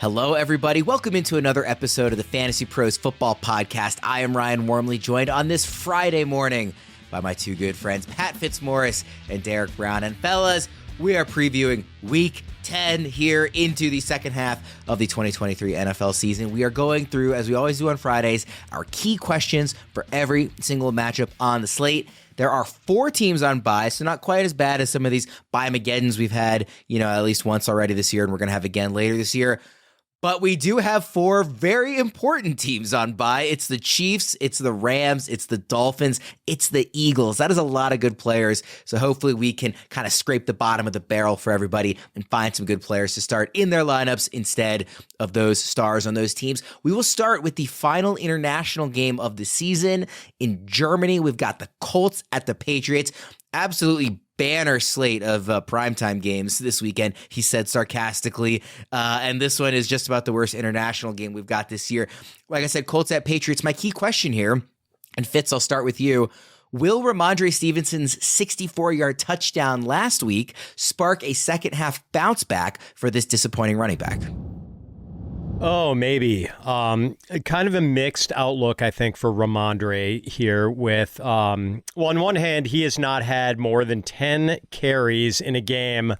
Hello, everybody. Welcome into another episode of the Fantasy Pros Football Podcast. I am Ryan Wormeli, joined on this Friday morning by my two good friends, Pat Fitzmaurice and Derek Brown. And fellas, we are previewing Week 10 here into the second half of the 2023 NFL season. We are going through, as we always do on Fridays, our key questions for every single matchup on the slate. There are 4 teams on bye, so not quite as bad as some of these bye-mageddons we've had, at least once already this year, and we're going to have again later this year. But we do have 4 very important teams on bye. It's the Chiefs, it's the Rams, it's the Dolphins, it's the Eagles. That is a lot of good players. So hopefully we can kind of scrape the bottom of the barrel for everybody and find some good players to start in their lineups instead of those stars on those teams. We will start with the final international game of the season in Germany. We've got the Colts at the Patriots. Absolutely banner slate of primetime games this weekend, he said sarcastically. And this one is just about the worst international game we've got this year. Like I said, Colts at Patriots. My key question here, and Fitz, I'll start with you. Will Ramondre Stevenson's 64-yard touchdown last week spark a second-half bounce back for this disappointing running back? Oh, maybe. Kind of a mixed outlook, I think, for Ramondre here with, on one hand, he has not had more than 10 carries in a game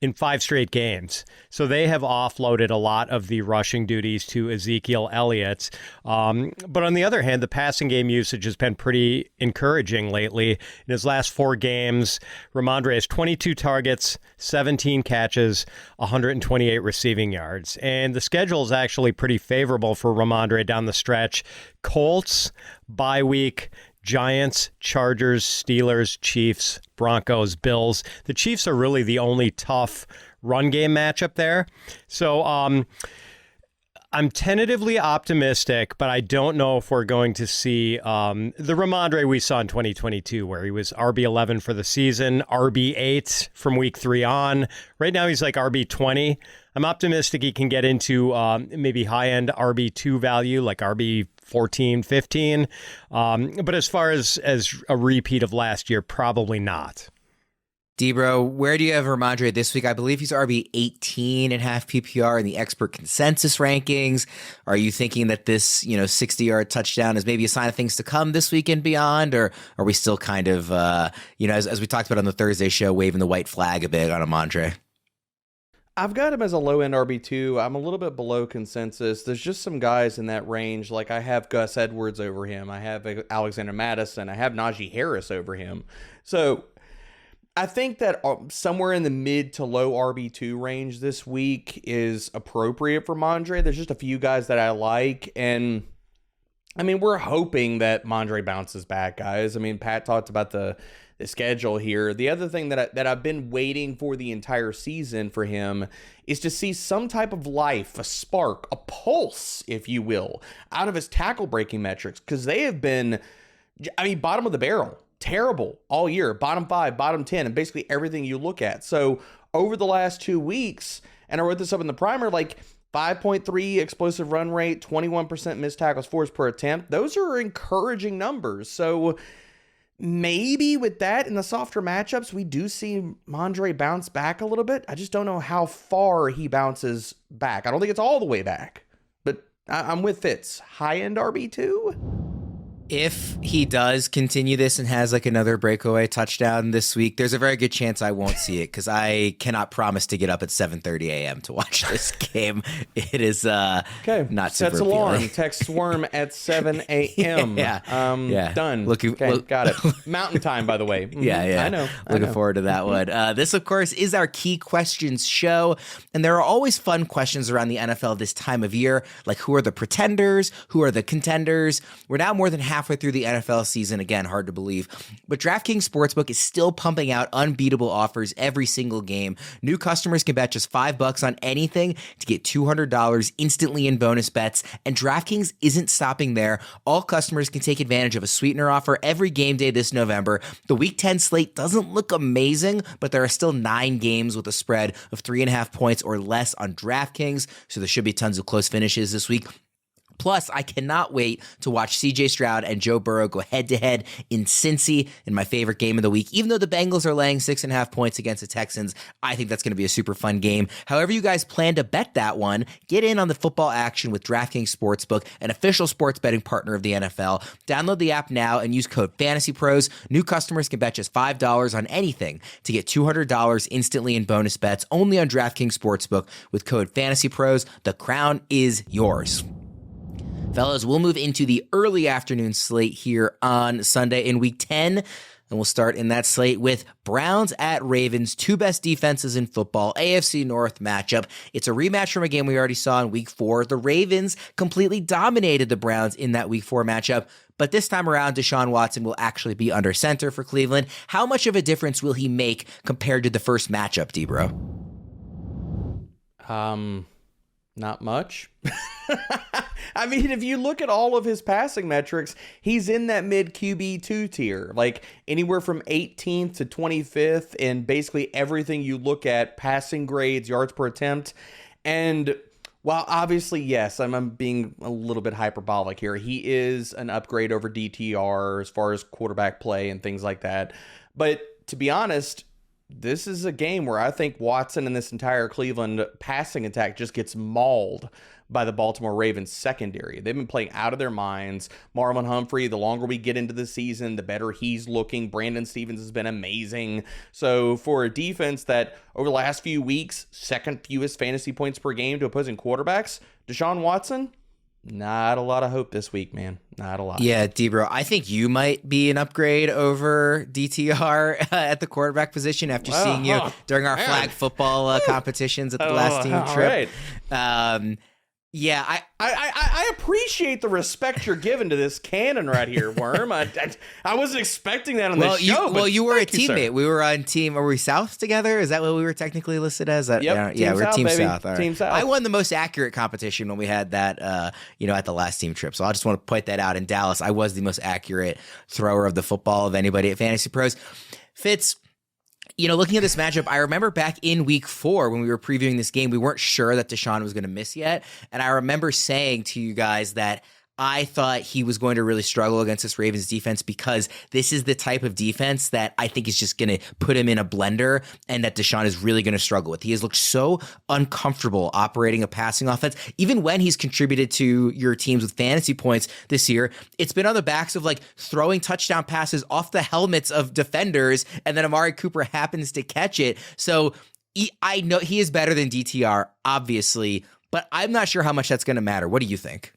in 5 straight games. So they have offloaded a lot of the rushing duties to Ezekiel Elliott. But on the other hand, the passing game usage has been pretty encouraging lately. In his last 4 games, Ramondre has 22 targets, 17 catches, 128 receiving yards. And the schedule is actually pretty favorable for Ramondre down the stretch. Colts, bye week, Giants, Chargers, Steelers, Chiefs, Broncos, Bills. The Chiefs are really the only tough run game matchup there. So I'm tentatively optimistic, but I don't know if we're going to see the Ramondre we saw in 2022, where he was RB11 for the season, RB8 from week 3 on. Right now he's like RB20. I'm optimistic he can get into maybe high-end RB2 value, like RB14, 15. But as far as a repeat of last year, probably not. Debro, where do you have Ramondre this week? I believe he's RB 18 and half PPR in the expert consensus rankings. Are you thinking that this, 60-yard touchdown is maybe a sign of things to come this week and beyond? Or are we still kind of, as we talked about on the Thursday show, waving the white flag a bit on Ramondre? I've got him as a low-end RB2. I'm a little bit below consensus. There's just some guys in that range. Like I have Gus Edwards over him. I have Alexander Mattison. I have Najee Harris over him. So I think that somewhere in the mid to low RB2 range this week is appropriate for Mondre. There's just a few guys that I like. And, we're hoping that Mondre bounces back, guys. Pat talked about the schedule here. The other thing that I've been waiting for the entire season for him is to see some type of life, a spark, a pulse, if you will, out of his tackle breaking metrics, because they have been, bottom of the barrel, terrible all year, bottom 5, bottom 10, and basically everything you look at. So over the last 2 weeks, and I wrote this up in the primer, 5.3 explosive run rate, 21% missed tackles forced per attempt. Those are encouraging numbers. So maybe with that in the softer matchups, we do see Mondre bounce back a little bit. I just don't know how far he bounces back. I don't think it's all the way back, but I'm with Fitz. High-end RB2? If he does continue this and has another breakaway touchdown this week, there's a very good chance I won't see it because I cannot promise to get up at 7:30 a.m. to watch this game. It is not super Sets appealing. Alarm. Text Worm at 7 a.m. Yeah. Done. Got it. Mountain time, by the way. Mm-hmm. Yeah. I know. Looking forward to that one. This, of course, is our key questions show. And there are always fun questions around the NFL this time of year, like who are the pretenders? Who are the contenders? We're now more than halfway through the NFL season. Again, hard to believe. But DraftKings Sportsbook is still pumping out unbeatable offers every single game. New customers can bet just $5 on anything to get $200 instantly in bonus bets. And DraftKings isn't stopping there. All customers can take advantage of a sweetener offer every game day this November. The Week 10 slate doesn't look amazing, but there are still 9 games with a spread of 3.5 points or less on DraftKings. So there should be tons of close finishes this week. Plus, I cannot wait to watch CJ Stroud and Joe Burrow go head-to-head in Cincy in my favorite game of the week. Even though the Bengals are laying 6.5 points against the Texans, I think that's going to be a super fun game. However you guys plan to bet that one, get in on the football action with DraftKings Sportsbook, an official sports betting partner of the NFL. Download the app now and use code FANTASYPROS. New customers can bet just $5 on anything to get $200 instantly in bonus bets only on DraftKings Sportsbook with code FANTASYPROS. The crown is yours. Fellas, we'll move into the early afternoon slate here on Sunday in Week 10. And we'll start in that slate with Browns at Ravens, two best defenses in football, AFC North matchup. It's a rematch from a game we already saw in Week 4. The Ravens completely dominated the Browns in that Week 4 matchup. But this time around, Deshaun Watson will actually be under center for Cleveland. How much of a difference will he make compared to the first matchup, D-Bro? Not much. I mean, if you look at all of his passing metrics, he's in that mid QB2 tier, like anywhere from 18th to 25th in basically everything you look at, passing grades, yards per attempt. And while obviously, yes, I'm being a little bit hyperbolic here, he is an upgrade over DTR as far as quarterback play and things like that. But to be honest, this is a game where I think Watson and this entire Cleveland passing attack just gets mauled by the Baltimore Ravens secondary. They've been playing out of their minds. Marlon Humphrey, the longer we get into the season, the better he's looking. Brandon Stevens has been amazing. So for a defense that over the last few weeks, second fewest fantasy points per game to opposing quarterbacks, Deshaun Watson, not a lot of hope this week, man. Not a lot. Yeah, D-Bro, I think you might be an upgrade over DTR at the quarterback position after seeing you during our flag football competitions at the last team trip. Right. Yeah, I appreciate the respect you're giving to this cannon right here, Worm. I wasn't expecting that on this show. You were a teammate. We were on team. Were we South together? Is that what we were technically listed as? Yep. Yeah, we're Team baby. South. All right. Team South. I won the most accurate competition when we had that, at the last team trip. So I just want to point that out. In Dallas, I was the most accurate thrower of the football of anybody at Fantasy Pros. Fitz, looking at this matchup, I remember back in Week 4 when we were previewing this game, we weren't sure that Deshaun was going to miss yet. And I remember saying to you guys that I thought he was going to really struggle against this Ravens defense because this is the type of defense that I think is just going to put him in a blender and that Deshaun is really going to struggle with. He has looked so uncomfortable operating a passing offense. Even when he's contributed to your teams with fantasy points this year, it's been on the backs of like throwing touchdown passes off the helmets of defenders, and then Amari Cooper happens to catch it. So I know he is better than DTR, obviously, but I'm not sure how much that's going to matter. What do you think?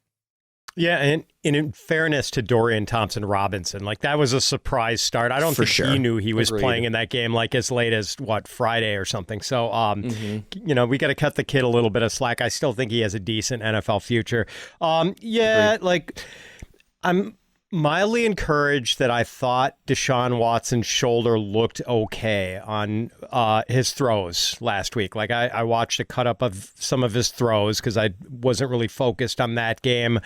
Yeah, and in fairness to Dorian Thompson-Robinson, like that was a surprise start. I don't think he knew he was playing in that game like as late as, Friday or something. So, we got to cut the kid a little bit of slack. I still think he has a decent NFL future. I'm mildly encouraged that I thought Deshaun Watson's shoulder looked okay on his throws last week. Like I watched a cut up of some of his throws because I wasn't really focused on that game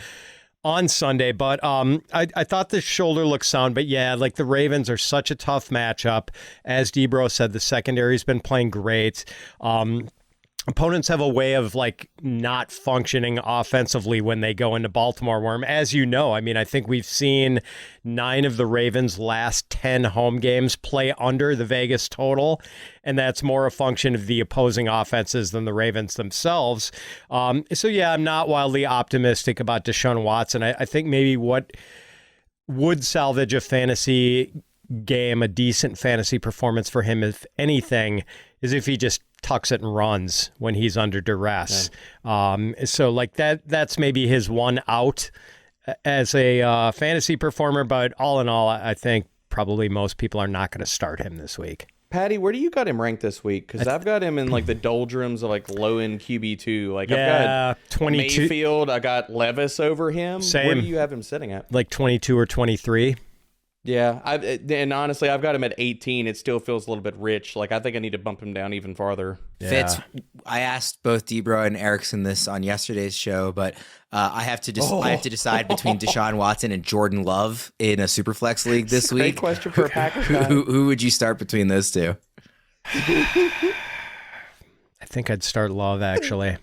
on Sunday, but I thought the shoulder looked sound. But yeah, like the Ravens are such a tough matchup. As Debro said, the secondary's been playing great. Opponents have a way of like not functioning offensively when they go into Baltimore, Worm. As you know, I mean, I think we've seen 9 of the Ravens' last 10 home games play under the Vegas total, and that's more a function of the opposing offenses than the Ravens themselves. So yeah, I'm not wildly optimistic about Deshaun Watson. I think maybe what would salvage a fantasy game, a decent fantasy performance for him, if anything, is if he just tucks it and runs when he's under duress. So like that's maybe his one out as a fantasy performer, but all in all, I think probably most people are not going to start him this week. Patty, where do you got him ranked this week? Because I've got him in like the doldrums of like low end QB2. Like I've got 22. Mayfield, I got Levis over him. Same. Where do you have him sitting at? Like 22 or 23. Yeah, and honestly, I've got him at 18. It still feels a little bit rich. Like I think I need to bump him down even farther. Yeah. Fitz, I asked both Debro and Erickson this on yesterday's show, but I have to decide between Deshaun Watson and Jordan Love in a Superflex league this week. Great question for a Packers guy. Who would you start between those two? I think I'd start Love, actually.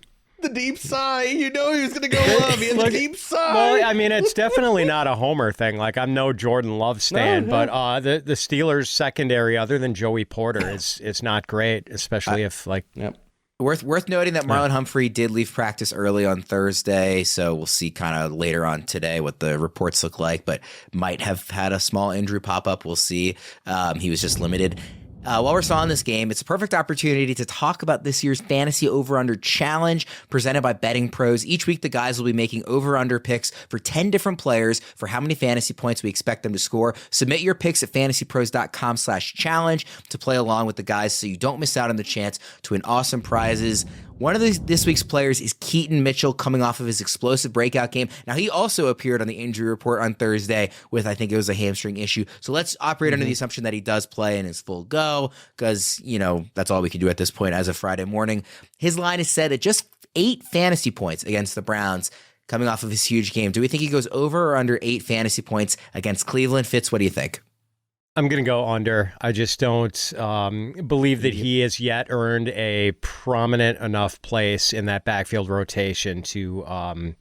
The deep sigh. You know he was going to go up. He had the deep sigh. Well, I mean, it's definitely not a homer thing. Like, I'm no Jordan Love stan, but the Steelers' secondary, other than Joey Porter, is not great, especially if, like... Yep. Worth noting that Marlon Humphrey did leave practice early on Thursday, so we'll see kind of later on today what the reports look like, but might have had a small injury pop up. We'll see. He was just limited. While we're still on this game, it's a perfect opportunity to talk about this year's Fantasy Over-Under Challenge presented by Betting Pros. Each week, the guys will be making over-under picks for 10 different players for how many fantasy points we expect them to score. Submit your picks at fantasypros.com/challenge to play along with the guys so you don't miss out on the chance to win awesome prizes. One of this week's players is Keaton Mitchell, coming off of his explosive breakout game. Now, he also appeared on the injury report on Thursday with, I think it was a hamstring issue. So let's operate under the assumption that he does play and is full go, because, that's all we can do at this point as of Friday morning. His line is set at just 8 fantasy points against the Browns, coming off of his huge game. Do we think he goes over or under 8 fantasy points against Cleveland? Fitz, what do you think? I'm going to go under. I just don't believe that he has yet earned a prominent enough place in that backfield rotation to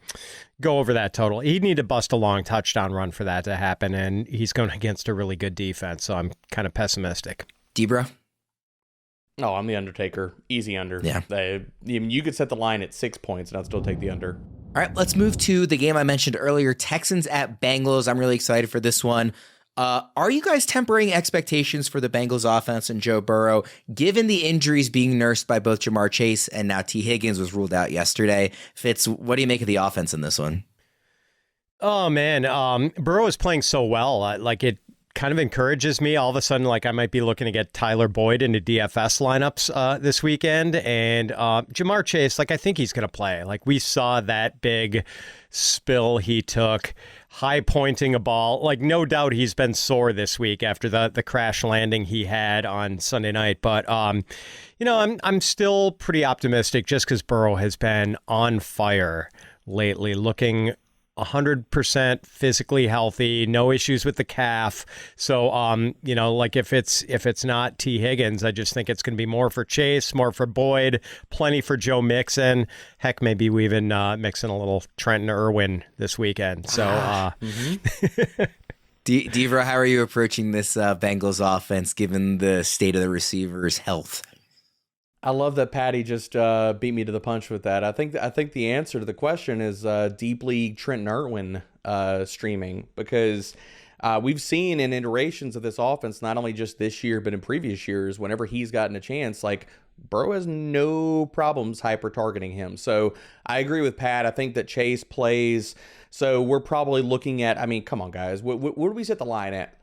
go over that total. He'd need to bust a long touchdown run for that to happen, and he's going against a really good defense, so I'm kind of pessimistic. Debra? Oh, I'm the Undertaker. Easy under. Yeah. You could set the line at 6 points, and I'd still take the under. All right, let's move to the game I mentioned earlier, Texans at Bengals. I'm really excited for this one. Are you guys tempering expectations for the Bengals offense and Joe Burrow, given the injuries being nursed by both Jamar Chase and now T. Higgins was ruled out yesterday? Fitz, what do you make of the offense in this one? Oh, man. Burrow is playing so well. It kind of encourages me. All of a sudden, I might be looking to get Tyler Boyd into DFS lineups this weekend. And Jamar Chase, I think he's going to play. We saw that big spill he took, high pointing a ball. No doubt he's been sore this week after the crash landing he had on Sunday night. But, I'm still pretty optimistic just because Burrow has been on fire lately, looking 100% physically healthy, no issues with the calf. So, if it's not T. Higgins, I just think it's going to be more for Chase, more for Boyd, plenty for Joe Mixon. Heck, maybe we even mix in a little Trenton Irwin this weekend. So, Devra, how are you approaching this Bengals offense given the state of the receivers' health? I love that Patty just beat me to the punch with that. I think the answer to the question is deep league Trenton Irwin streaming, because we've seen in iterations of this offense, not only just this year but in previous years, whenever he's gotten a chance, Burrow has no problems hyper targeting him. So I agree with Pat. I think that Chase plays. So we're probably looking at. Come on, guys. What do we set the line at?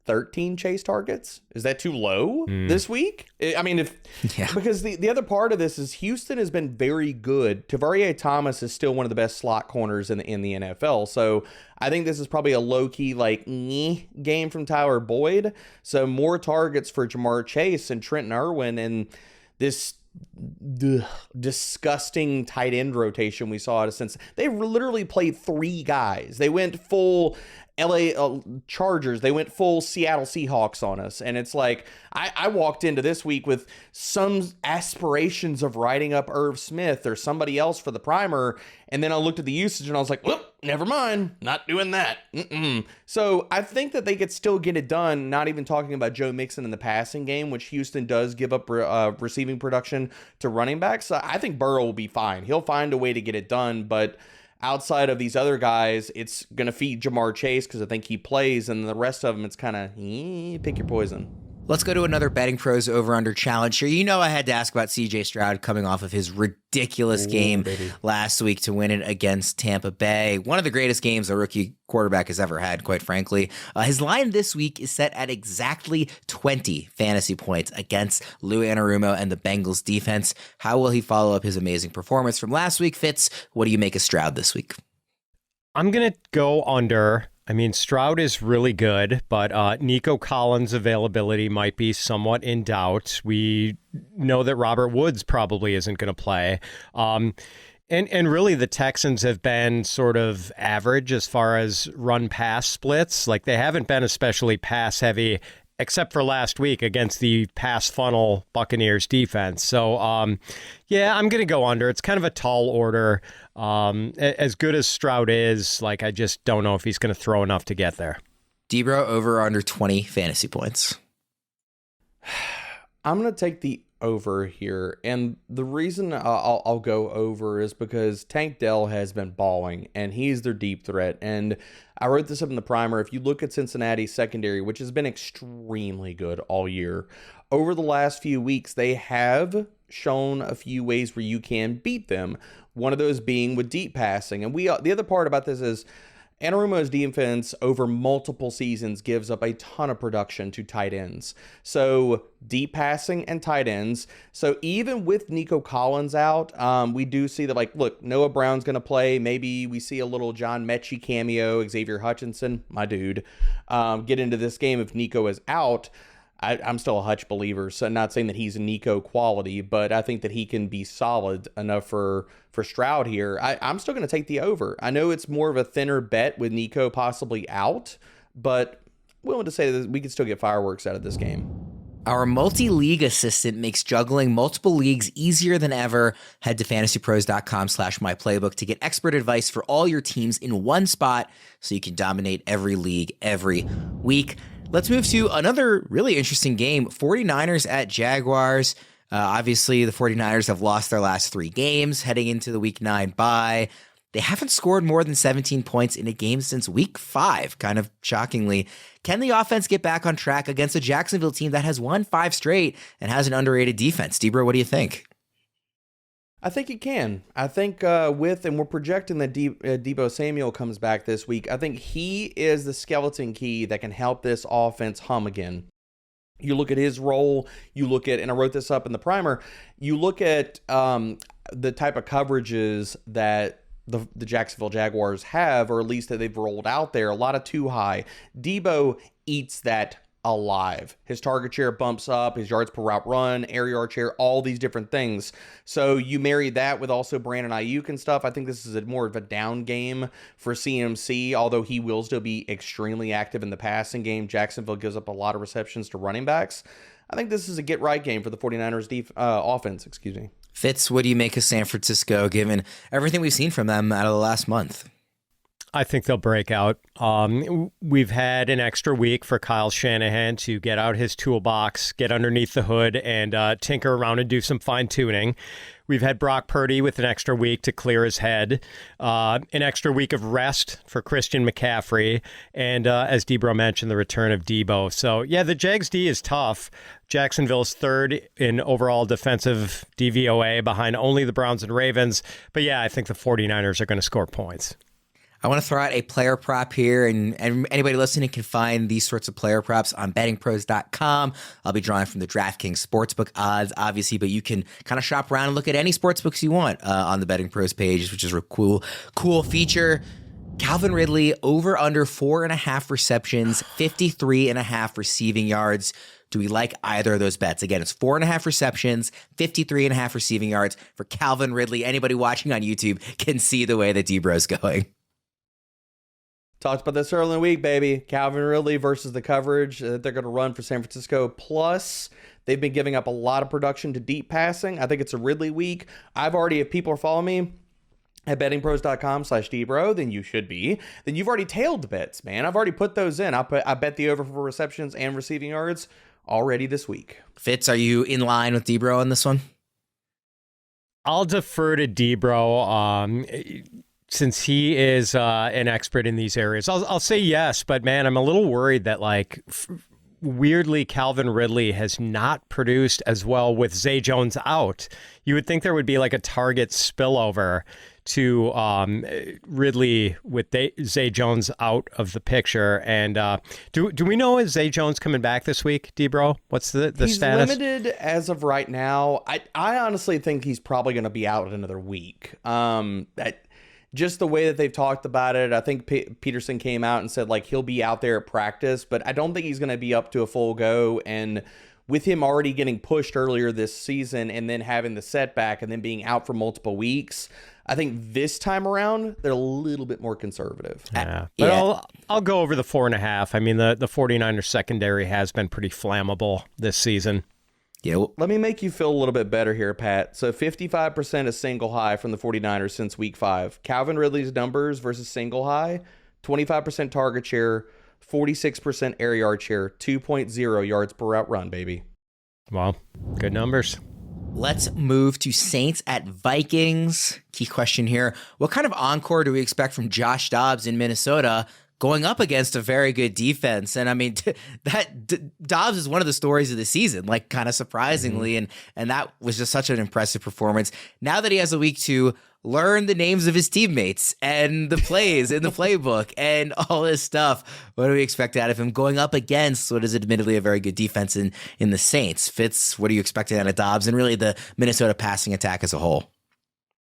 13 Chase targets? Is that too low this week? Because the other part of this is Houston has been very good. Tavares Thomas is still one of the best slot corners in the NFL. So I think this is probably a low-key game from Tyler Boyd. So more targets for Jamar Chase and Trenton Irwin, and this disgusting tight end rotation we saw since they literally played 3 guys. They went full LA Chargers, they went full Seattle Seahawks on us. And it's I walked into this week with some aspirations of writing up Irv Smith or somebody else for the primer. And then I looked at the usage and I was like, well, never mind. Not doing that. So I think that they could still get it done, not even talking about Joe Mixon in the passing game, which Houston does give up receiving production to running backs. So I think Burrow will be fine. He'll find a way to get it done, but outside of these other guys, it's going to feed Jamar Chase because I think he plays, and the rest of them, it's kind of pick your poison. Let's go to another Betting Pros over-under challenge here. I had to ask about C.J. Stroud coming off of his ridiculous game last week to win it against Tampa Bay. One of the greatest games a rookie quarterback has ever had, quite frankly. His line this week is set at exactly 20 fantasy points against Lou Anarumo and the Bengals defense. How will he follow up his amazing performance from last week? Fitz, what do you make of Stroud this week? I'm going to go under. Stroud is really good, but Nico Collins' availability might be somewhat in doubt. We know that Robert Woods probably isn't going to play. And really the Texans have been sort of average as far as run-pass splits. They haven't been especially pass-heavy except for last week against the pass funnel Buccaneers defense. So, yeah, I'm going to go under. It's kind of a tall order. As good as Stroud is, like, I just don't know if he's going to throw enough to get there. Debro, over or under 20 fantasy points? I'm going to take the over here. And the reason I'll go over is because Tank Dell has been balling, and he's their deep threat. And I wrote this up in the primer. If you look at Cincinnati's secondary, which has been extremely good all year, over the last few weeks, they have shown a few ways where you can beat them. One of those being with deep passing. And the other part about this is Anarumo's defense over multiple seasons gives up a ton of production to tight ends. So deep passing and tight ends. So even with Nico Collins out, we do see that, like, look, Noah Brown's going to play. Maybe we see a little John Mechie cameo, Xavier Hutchinson, my dude, get into this game if Nico is out. I'm still a Hutch believer, so I'm not saying that he's a Nico quality, but I think that he can be solid enough for Stroud here. I'm still going to take the over. I know it's more of a thinner bet with Nico possibly out, but willing to say that we can still get fireworks out of this game. Our multi-league assistant makes juggling multiple leagues easier than ever. Head to fantasypros.com/myplaybook to get expert advice for all your teams in one spot so you can dominate every league every week. Let's move to another really interesting game, 49ers at Jaguars. Obviously, the 49ers have lost their last 3 games heading into the Week 9 bye. They haven't scored more than 17 points in a game since Week 5, kind of shockingly. Can the offense get back on track against a Jacksonville team that has won 5 straight and has an underrated defense? Debro, what do you think? I think it can. I think and we're projecting that Deebo Samuel comes back this week. I think he is the skeleton key that can help this offense hum again. You look at his role, and I wrote this up in the primer, you look at the type of coverages that the Jacksonville Jaguars have, or at least that they've rolled out there, a lot of too high. Deebo eats that alive. His target share bumps up, his yards per route run, air yard share, all these different things. So you marry that with also Brandon Ayuk and stuff. I think this is more of a down game for CMC, although he will still be extremely active in the passing game. Jacksonville gives up a lot of receptions to running backs. I think this is a get-right game for the 49ers offense. Fitz, what do you make of San Francisco, given everything we've seen from them out of the last month? I think they'll break out. We've had an extra week for Kyle Shanahan to get out his toolbox, get underneath the hood, and tinker around and do some fine-tuning. We've had Brock Purdy with an extra week to clear his head, an extra week of rest for Christian McCaffrey, and as Debro mentioned, the return of Debo. So, yeah, the Jags D is tough. Jacksonville's third in overall defensive DVOA behind only the Browns and Ravens. But, yeah, I think the 49ers are going to score points. I want to throw out a player prop here, and anybody listening can find these sorts of player props on bettingpros.com. I'll be drawing from the DraftKings Sportsbook odds, obviously, but you can kind of shop around and look at any sportsbooks you want on the Betting Pros page, which is a cool feature. Calvin Ridley, over under 4.5 receptions, 53.5 receiving yards. Do we like either of those bets? Again, it's 4.5 receptions, 53.5 receiving yards for Calvin Ridley. Anybody watching on YouTube can see the way that Debro's going. Talked about this early in the week, baby. Calvin Ridley versus the coverage that they're going to run for San Francisco. Plus, they've been giving up a lot of production to deep passing. I think it's a Ridley week. If people are following me at bettingpros.com/Debro, then you should be. Then you've already tailed the bets, man. I've already put those in. I bet the over for receptions and receiving yards already this week. Fitz, are you in line with Debro on this one? I'll defer to Debro. Since he is an expert in these areas, I'll say yes, but man, I'm a little worried that weirdly Calvin Ridley has not produced as well with Zay Jones out. You would think there would be like a target spillover to Ridley with Zay Jones out of the picture. And do we know, is Zay Jones coming back this week, Debro? What's the he's status? He's limited as of right now. I honestly think he's probably going to be out another week. Just the way that they've talked about it, I think Peterson came out and said he'll be out there at practice, but I don't think he's going to be up to a full go. And with him already getting pushed earlier this season and then having the setback and then being out for multiple weeks, I think this time around, they're a little bit more conservative. Yeah. But I'll go over the 4.5. I mean, the 49ers secondary has been pretty flammable this season. Yeah. Let me make you feel a little bit better here, Pat. So 55% is single high from the 49ers since week 5. Calvin Ridley's numbers versus single high, 25% target share, 46% air yard share, 2.0 yards per route run, baby. Well, good numbers. Let's move to Saints at Vikings. Key question here. What kind of encore do we expect from Josh Dobbs in Minnesota going up against a very good defense? And I mean, Dobbs is one of the stories of the season, like kind of surprisingly. And that was just such an impressive performance. Now that he has a week to learn the names of his teammates and the plays in the playbook and all this stuff, what do we expect out of him going up against what is admittedly a very good defense in the Saints? Fitz, what are you expecting out of Dobbs and really the Minnesota passing attack as a whole?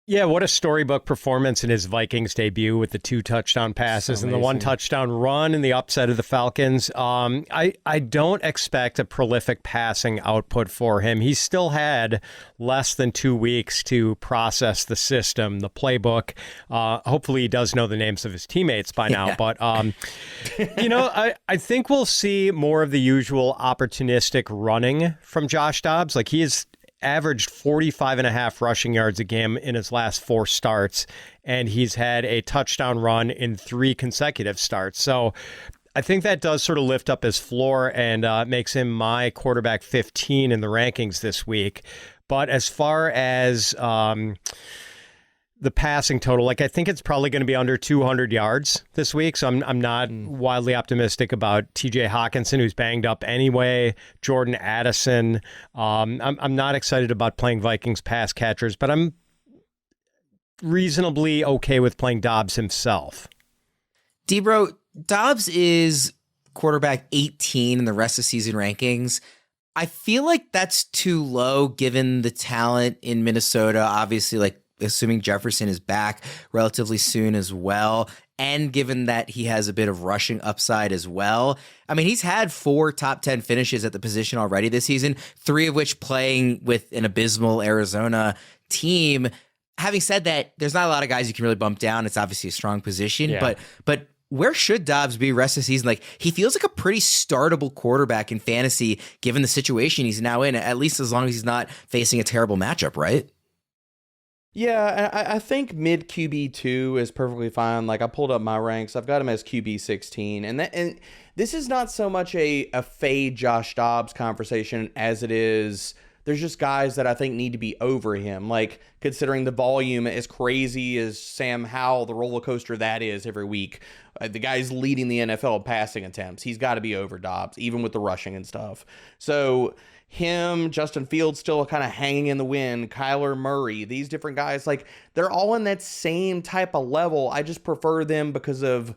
Yeah, what a storybook performance in his Vikings debut with the 2 touchdown passes and the 1 touchdown run and the upset of the Falcons. I don't expect a prolific passing output for him. He's still had less than 2 weeks to process the system, the playbook. Hopefully he does know the names of his teammates by now. Yeah. But, I think we'll see more of the usual opportunistic running from Josh Dobbs. Like he is averaged 45.5 rushing yards a game in his last 4 starts, and he's had a touchdown run in 3 consecutive starts. So I think that does sort of lift up his floor and makes him my quarterback 15 in the rankings this week. But as far as the passing total, like I think it's probably going to be under 200 yards this week. So I'm not wildly optimistic about TJ Hawkinson, who's banged up anyway. Jordan Addison. I'm not excited about playing Vikings pass catchers, but I'm reasonably okay with playing Dobbs himself. D-Bro, Dobbs is quarterback 18 in the rest of season rankings. I feel like that's too low given the talent in Minnesota. Obviously, like, assuming Jefferson is back relatively soon as well, and given that he has a bit of rushing upside as well. I mean, he's had 4 top 10 finishes at the position already this season, 3 of which playing with an abysmal Arizona team. Having said that, there's not a lot of guys you can really bump down. It's obviously a strong position, but where should Dobbs be rest of the season? Like, he feels like a pretty startable quarterback in fantasy, given the situation he's now in, at least as long as he's not facing a terrible matchup, right? Yeah, I think mid QB2 is perfectly fine. Like, I pulled up my ranks. I've got him as QB16. And this is not so much a fade Josh Dobbs conversation as it is there's just guys that I think need to be over him. Like, considering the volume as crazy as Sam Howell, the roller coaster that is every week. The guy's leading the NFL in passing attempts. He's got to be over Dobbs, even with the rushing and stuff. So him, Justin Fields still kind of hanging in the wind, Kyler Murray, these different guys, like they're all in that same type of level. I just prefer them because of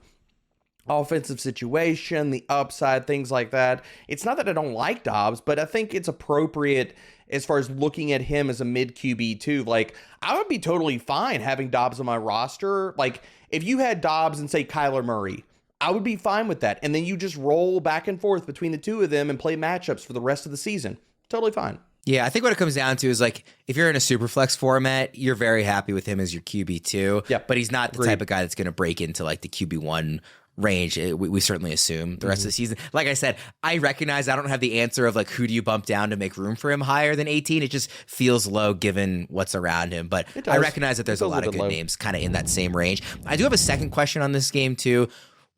offensive situation, the upside, things like that. It's not that I don't like Dobbs, but I think it's appropriate as far as looking at him as a mid QB too. Like, I would be totally fine having Dobbs on my roster. Like, if you had Dobbs and say Kyler Murray, I would be fine with that. And then you just roll back and forth between the two of them and play matchups for the rest of the season. Totally fine. Yeah, I think what it comes down to is, like, if you're in a super flex format, you're very happy with him as your QB2. Yeah, but he's not the type of guy that's going to break into like the QB1 range. We certainly assume the rest of the season. Like I said, I recognize I don't have the answer of like who do you bump down to make room for him higher than 18. It just feels low given what's around him. But I recognize that there's a lot of good names kind of in that same range. I do have a second question on this game too.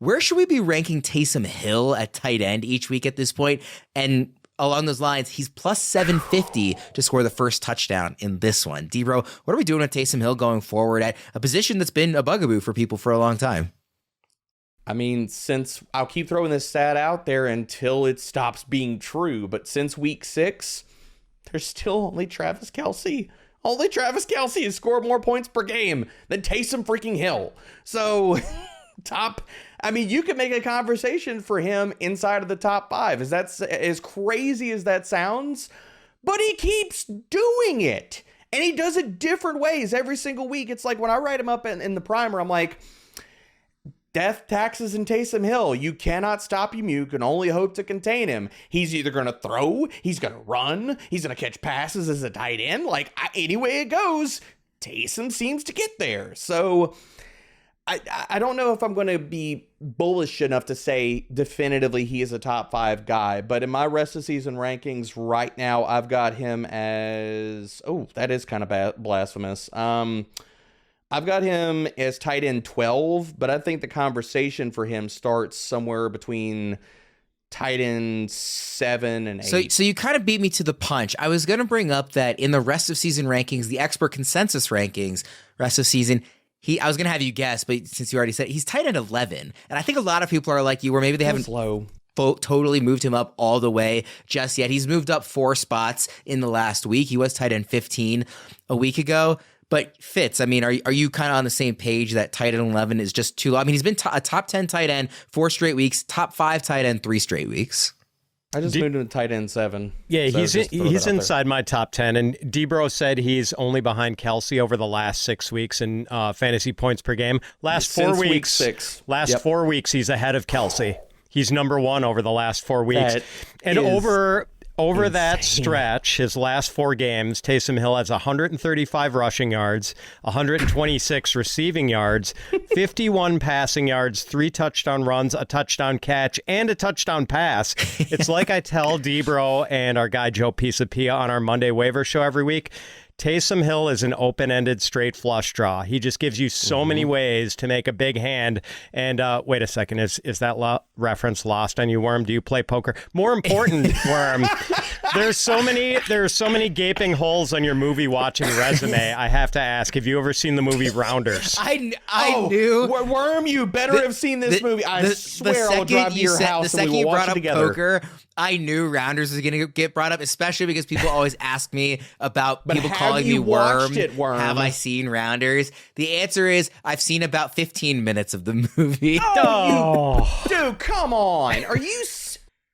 Where should we be ranking Taysom Hill at tight end each week at this point? And along those lines, he's plus 750 to score the first touchdown in this one. D-Bro, what are we doing with Taysom Hill going forward at a position that's been a bugaboo for people for a long time? I mean, since I'll keep throwing this stat out there until it stops being true, but since week 6, there's still only Travis Kelce. Only Travis Kelce has scored more points per game than Taysom freaking Hill. So you could make a conversation for him inside of the top 5. Is that as crazy as that sounds? But he keeps doing it. And he does it different ways every single week. It's like when I write him up in the primer, I'm like, death, taxes, and Taysom Hill. You cannot stop him. You can only hope to contain him. He's either going to throw, he's going to run, he's going to catch passes as a tight end. Like, any way it goes, Taysom seems to get there. So I don't know if I'm going to be bullish enough to say definitively he is a top 5 guy, but in my rest of season rankings right now, I've got him as, that is kind of blasphemous. I've got him as tight end 12, but I think the conversation for him starts somewhere between tight end 7 and 8. So you kind of beat me to the punch. I was going to bring up that in the rest of season rankings, the expert consensus rankings, rest of season, I was going to have you guess, but since you already said it, he's tight end 11. And I think a lot of people are like you, where maybe they haven't totally moved him up all the way just yet. He's moved up 4 spots in the last week. He was tight end 15 a week ago. But Fitz, I mean, are you kind of on the same page that tight end 11 is just too low? I mean, he's been a top 10 tight end 4 straight weeks, top 5 tight end 3 straight weeks. I just moved him to tight end 7. Yeah, so he's inside my top 10. And Debro said he's only behind Kelsey over the last 6 weeks in fantasy points per game. Last 4 weeks, week 6. Last 4 weeks, he's ahead of Kelsey. He's number 1 over the last 4 weeks. And over that stretch, his last 4 games, Taysom Hill has 135 rushing yards, 126 receiving yards, 51 passing yards, 3 touchdown runs, a touchdown catch, and a touchdown pass. It's like I tell Debro and our guy Joe Pisapia on our Monday waiver show every week. Taysom Hill is an open-ended straight flush draw. He just gives you so many ways to make a big hand. And wait a second, is that reference lost on you, Worm? Do you play poker? More important, Worm, there's so many gaping holes on your movie watching resume. I have to ask, have you ever seen the movie Rounders? I knew. Worm, you better have seen this movie. I swear I'll drive to your house and we will watch it together. Poker, I knew Rounders was going to get brought up, especially because people always ask me about people calling me Worm. Have I seen Rounders? The answer is I've seen about 15 minutes of the movie. Dude, come on. Are you...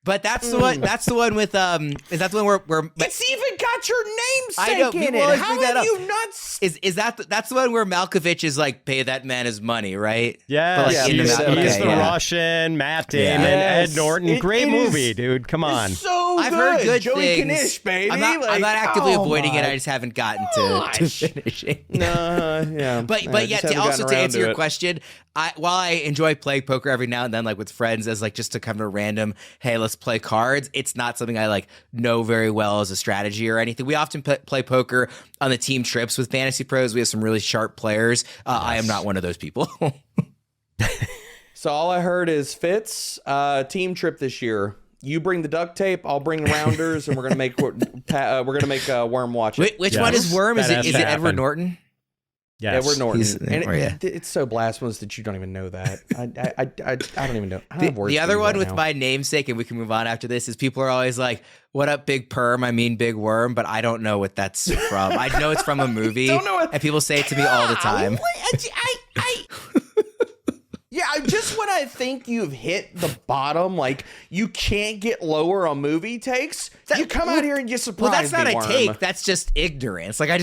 But that's the one. That's the one with Is that the one where it's even got your namesake I know, in it? How have you not? Is that's the one where Malkovich is like, pay that man his money, right? Yeah, he's the Russian, Matt Damon, Ed Norton. Great movie, dude. Come on. So I've heard good Joey things. Knish, baby. I'm not actively avoiding it. I just haven't gotten to finishing. But yet, to answer your question, while I enjoy playing poker every now and then, like with friends, as like just to come to random, hey, let's play cards. It's not something I like know very well as a strategy or anything. We often play poker on the team trips with Fantasy Pros. We have some really sharp players. I am not one of those people. So all I heard is Fitz, team trip this year. You bring the duct tape, I'll bring Rounders, and we're gonna make Worm watch it. Which one is Worm? Is it Edward Norton? Yes. Edward Norton. It's so blasphemous that you don't even know that. I don't even know. The other one with my namesake, and we can move on after this, is people are always like, what up, Big Perm? I mean, Big Worm, but I don't know what that's from. I know it's from a movie, and people say it to me all the time. Yeah, just when I think you've hit the bottom, like you can't get lower on movie takes, you come out here and you surprise me. Well, that's not a take. That's just ignorance. Like I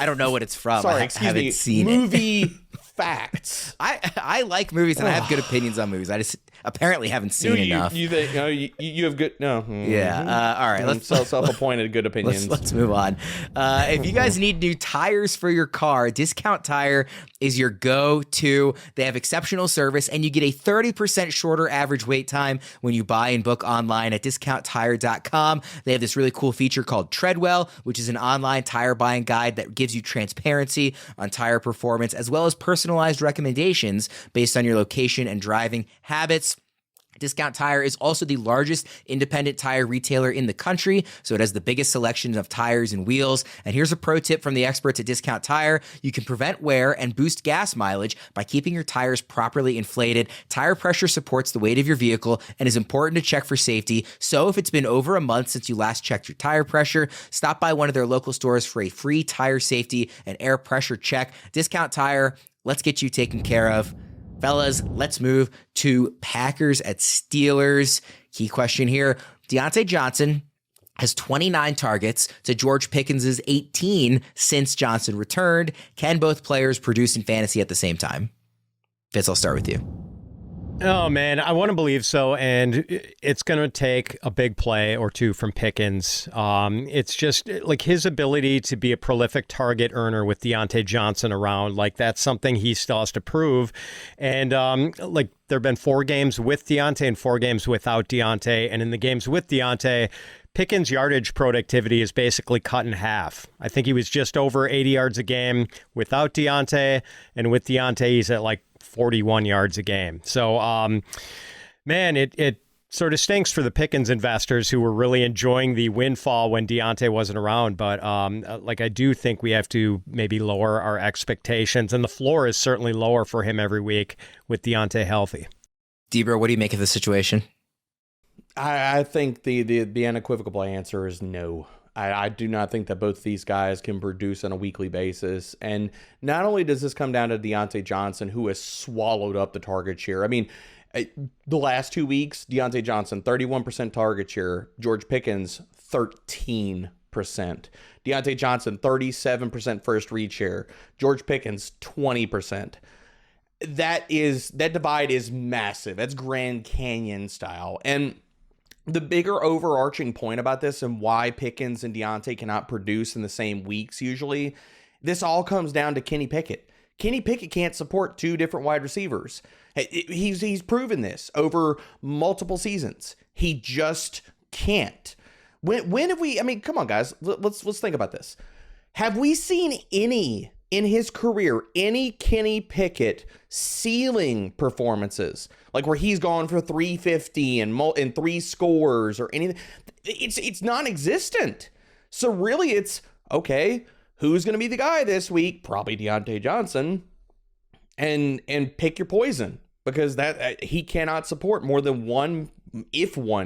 don't know what it's from. Sorry, I haven't seen movie facts. I like movies and I have good opinions on movies. I just apparently haven't seen enough. You think you have good? No. Yeah. All right. Let's self-appointed good opinions. Let's move on. If you guys need new tires for your car, Discount Tire is your go-to. They have exceptional service, and you get a 30% shorter average wait time when you buy and book online at discounttire.com. They have this really cool feature called Treadwell, which is an online tire buying guide that gives you transparency on tire performance, as well as personalized recommendations based on your location and driving habits. Discount Tire is also the largest independent tire retailer in the country, so it has the biggest selection of tires and wheels. And here's a pro tip from the experts at Discount Tire. You can prevent wear and boost gas mileage by keeping your tires properly inflated. Tire pressure supports the weight of your vehicle and is important to check for safety. So if it's been over a month since you last checked your tire pressure, stop by one of their local stores for a free tire safety and air pressure check. Discount Tire, let's get you taken care of. Fellas, let's move to Packers at Steelers. Key question here. Deontay Johnson has 29 targets to George Pickens' 18 since Johnson returned. Can both players produce in fantasy at the same time? Fitz, I'll start with you. Oh, man, I want to believe so, and it's going to take a big play or two from Pickens. It's just like his ability to be a prolific target earner with Deontay Johnson around, like that's something he still has to prove. And like there have been 4 games with Deontay and 4 games without Deontay, and in the games with Deontay, Pickens' yardage productivity is basically cut in half. I think he was just over 80 yards a game without Deontay, and with Deontay, he's at like 41 yards a game. So, man, it sort of stinks for the Pickens investors who were really enjoying the windfall when Deontay wasn't around. But like I do think we have to maybe lower our expectations, and the floor is certainly lower for him every week with Deontay healthy. Debra, what do you make of the situation? I think the unequivocal answer is no. I do not think that both these guys can produce on a weekly basis. And not only does this come down to Deontay Johnson, who has swallowed up the target share. I mean, the last 2 weeks, Deontay Johnson, 31% target share. George Pickens, 13%. Deontay Johnson, 37% first read share. George Pickens, 20%. That divide is massive. That's Grand Canyon style. And the bigger overarching point about this and why Pickens and Deontay cannot produce in the same weeks usually, this all comes down to Kenny Pickett. Kenny Pickett can't support 2 different wide receivers. He's proven this over multiple seasons. He just can't. When have we, I mean, come on, guys, let's think about this. Have we seen any in his career, any Kenny Pickett ceiling performances, like where he's gone for 350 and 3 scores or anything? It's non-existent. So really it's, okay, who's going to be the guy this week? Probably Deontay Johnson. And pick your poison, because that he cannot support more than one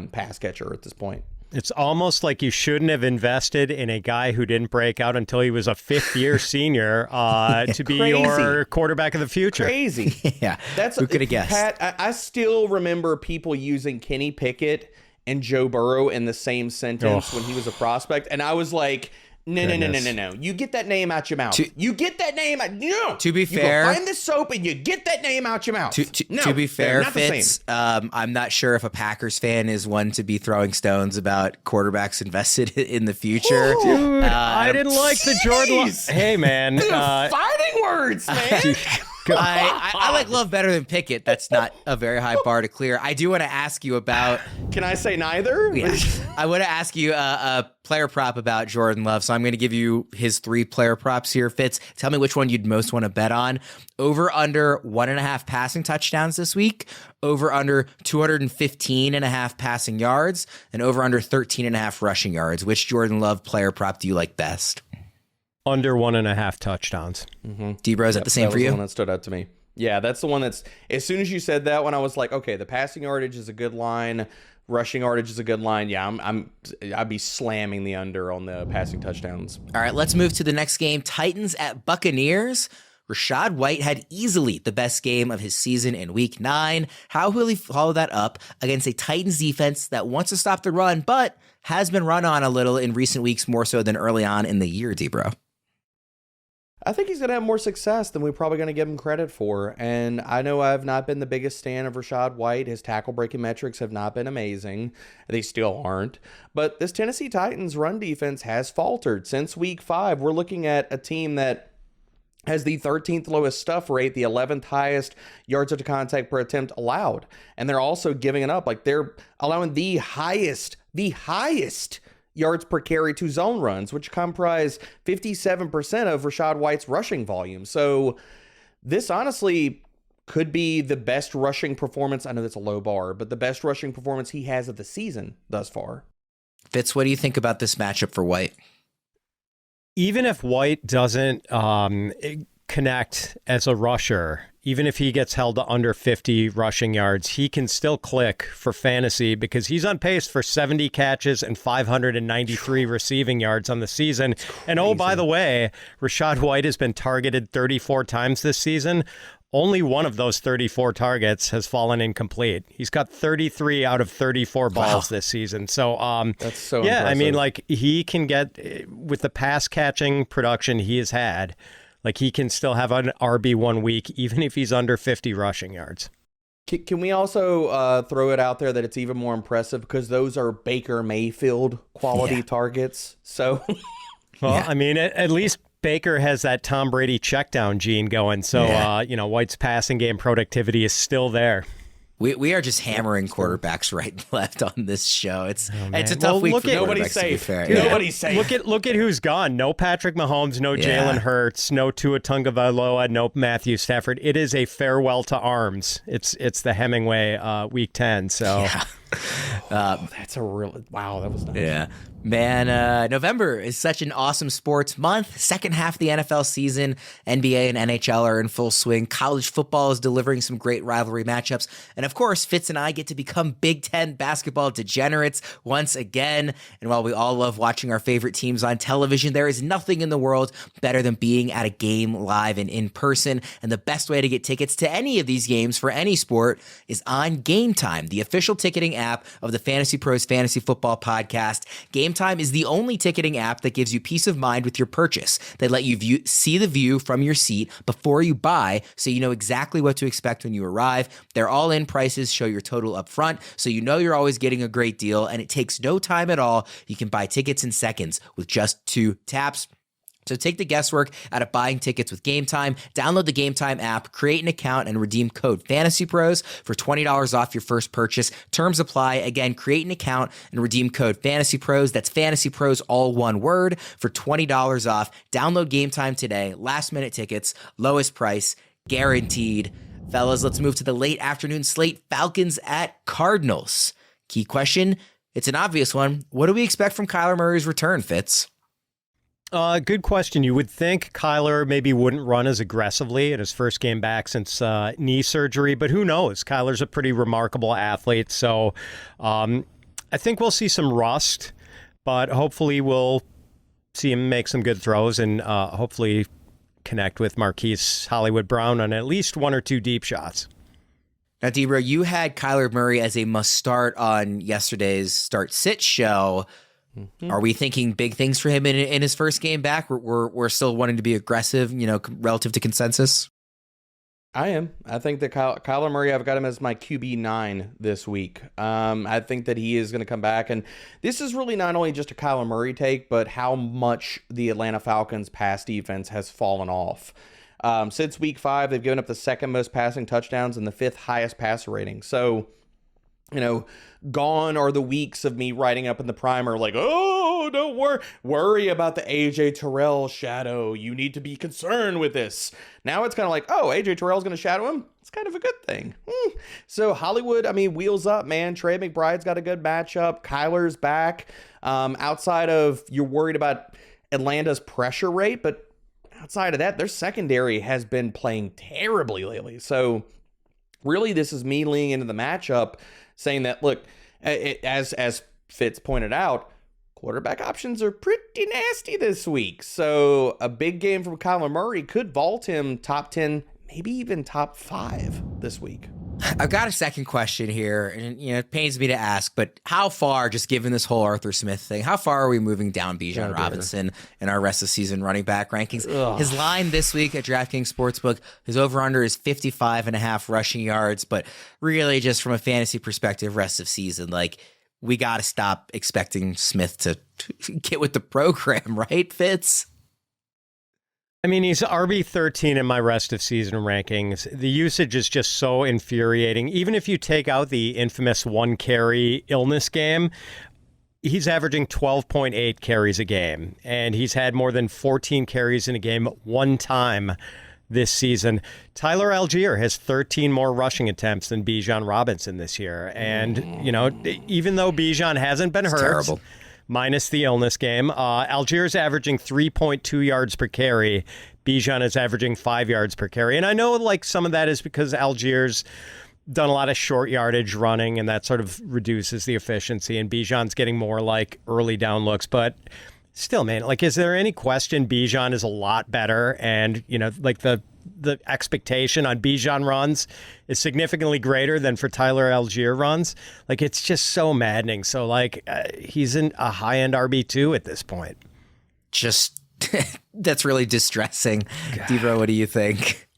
pass catcher at this point. It's almost like you shouldn't have invested in a guy who didn't break out until he was a 5th-year senior to be your quarterback of the future. Crazy. Yeah. Who could have guessed? Pat, I still remember people using Kenny Pickett and Joe Burrow in the same sentence when he was a prospect. And I was like, no. You get that name out your mouth. You get that name out. No. To be you fair, go find the soap and you get that name out your mouth. To be fair, Fitz, I'm not sure if a Packers fan is one to be throwing stones about quarterbacks invested in the future. Dude, I didn't like the Jordan. Hey, man. Fighting words, man. I like Love better than Pickett. That's not a very high bar to clear. I do want to ask you about... Can I say neither? Yeah. I want to ask you a player prop about Jordan Love. So I'm going to give you his 3 player props here, Fitz. Tell me which one you'd most want to bet on. Over under 1.5 passing touchdowns this week. Over under 215.5 passing yards. And over under 13.5 rushing yards. Which Jordan Love player prop do you like best? Under 1.5 touchdowns. Mm-hmm. Debra, is that the same for you? That's the one that stood out to me. Yeah, that's the one that's, as soon as you said that one, I was like, okay, the passing yardage is a good line. Rushing yardage is a good line. Yeah, I'd be slamming the under on the passing touchdowns. All right, let's move to the next game. Titans at Buccaneers. Rachaad White had easily the best game of his season in week 9. How will he follow that up against a Titans defense that wants to stop the run, but has been run on a little in recent weeks, more so than early on in the year, Debra? I think he's going to have more success than we're probably going to give him credit for. And I know I've not been the biggest fan of Rachaad White. His tackle breaking metrics have not been amazing. They still aren't. But this Tennessee Titans run defense has faltered. Since week 5, we're looking at a team that has the 13th lowest stuff rate, the 11th highest yards after contact per attempt allowed. And they're also giving it up. Like, they're allowing the highest yards per carry to zone runs, which comprise 57% of Rachaad White's rushing volume. So this honestly could be the best rushing performance. I know that's a low bar, but the best rushing performance he has of the season thus far. Fitz, what do you think about this matchup for White? Even if White doesn't connect as a rusher, even if he gets held to under 50 rushing yards, he can still click for fantasy because he's on pace for 70 catches and 593 receiving yards on the season. And oh, by the way, Rachaad White has been targeted 34 times this season. Only one of those 34 targets has fallen incomplete. He's got 33 out of 34 balls this season. So, that's so yeah, impressive. I mean, like, he can get, with the pass catching production he has had, like, he can still have an RB 1 week, even if he's under 50 rushing yards. Can we also throw it out there that it's even more impressive because those are Baker Mayfield quality targets? So, well, I mean, at least Baker has that Tom Brady checkdown gene going. So, White's passing game productivity is still there. We are just hammering quarterbacks right and left on this show. It's a tough week for nobody's quarterbacks, to be safe. fair. Nobody's safe. Look at who's gone. No Patrick Mahomes, no Jalen Hurts, no Tua Tagovailoa, no Matthew Stafford. It is a farewell to arms. It's the Hemingway week 10. So that's a real wow. That was nice. Yeah. Man, November is such an awesome sports month. Second half of the NFL season, NBA and NHL are in full swing. College football is delivering some great rivalry matchups. And of course, Fitz and I get to become Big Ten basketball degenerates once again. And while we all love watching our favorite teams on television, there is nothing in the world better than being at a game live and in person. And the best way to get tickets to any of these games for any sport is on Game Time, the official ticketing app of the Fantasy Pros Fantasy Football Podcast. Game Time is the only ticketing app that gives you peace of mind with your purchase. They let you see the view from your seat before you buy, so you know exactly what to expect when you arrive. Their all-in prices show your total up front, so you know you're always getting a great deal, and it takes no time at all. You can buy tickets in seconds with just 2 taps. So take the guesswork out of buying tickets with Game Time. Download the Game Time app, create an account, and redeem code FANTASYPROS for $20 off your first purchase. Terms apply. Again, create an account and redeem code FANTASYPROS. That's FANTASYPROS, all one word, for $20 off. Download Game Time today. Last-minute tickets, lowest price, guaranteed. Fellas, let's move to the late afternoon slate. Falcons at Cardinals. Key question, it's an obvious one. What do we expect from Kyler Murray's return, Fitz? Good question. You would think Kyler maybe wouldn't run as aggressively in his first game back since knee surgery, but who knows? Kyler's a pretty remarkable athlete, so I think we'll see some rust, but hopefully we'll see him make some good throws and hopefully connect with Marquise Hollywood Brown on at least 1 or 2 deep shots. Now, Debra, you had Kyler Murray as a must-start on yesterday's start-sit show. Are we thinking big things for him in his first game back? We're still wanting to be aggressive, relative to consensus? I am. I think that Kyler Murray, I've got him as my QB9 this week. I think that he is going to come back. And this is really not only just a Kyler Murray take, but how much the Atlanta Falcons pass defense has fallen off. Since week 5, they've given up the 2nd most passing touchdowns and the 5th highest passer rating. So, gone are the weeks of me writing up in the primer like, oh, don't worry about the AJ Terrell shadow. You need to be concerned with this. Now it's kind of like, oh, AJ Terrell's going to shadow him. It's kind of a good thing. So Hollywood, wheels up, man. Trey McBride's got a good matchup. Kyler's back. Outside of, you're worried about Atlanta's pressure rate, but outside of that, their secondary has been playing terribly lately. So really, this is me leaning into the matchup, saying that, look, as Fitz pointed out, quarterback options are pretty nasty this week. So a big game from Kyler Murray could vault him top 10, maybe even top 5 this week. I've got a second question here, and it pains me to ask, but how far, just given this whole Arthur Smith thing, how far are we moving down Bijan Robinson in our rest of season running back rankings? Ugh. His line this week at DraftKings Sportsbook, his over-under is 55.5 rushing yards, but really just from a fantasy perspective, rest of season, we got to stop expecting Smith to get with the program, right, Fitz? He's RB13 in my rest of season rankings. The usage is just so infuriating. Even if you take out the infamous 1 carry illness game, he's averaging 12.8 carries a game, and he's had more than 14 carries in a game one time this season. Tyler Algier has 13 more rushing attempts than Bijan Robinson this year. And, even though Bijan hasn't been hurt, terrible. Minus the illness game, Algier's averaging 3.2 yards per carry. Bijan is averaging 5 yards per carry. And I know some of that is because Algier's done a lot of short yardage running, and that sort of reduces the efficiency. And Bijan's getting more early down looks. But still, man, is there any question Bijan is a lot better? And, the expectation on Bijan runs is significantly greater than for Tyler Algier runs. It's just so maddening. So, he's in a high-end RB2 at this point. Just, that's really distressing. Debra, what do you think?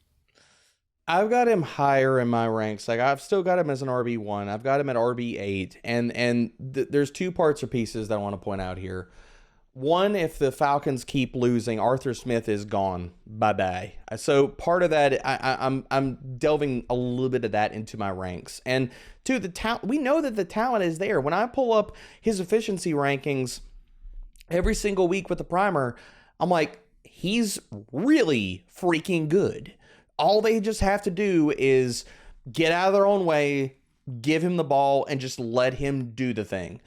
I've got him higher in my ranks. Like I've still got him as an RB1. I've got him at RB8. And there's two parts or pieces that I want to point out here. One, if the Falcons keep losing, Arthur Smith is gone. Bye-bye. So part of that, I'm delving a little bit of that into my ranks. And two, the talent, we know that the talent is there. When I pull up his efficiency rankings every single week with the primer, I'm like, he's really freaking good. All they just have to do is get out of their own way, give him the ball, and just let him do the thing.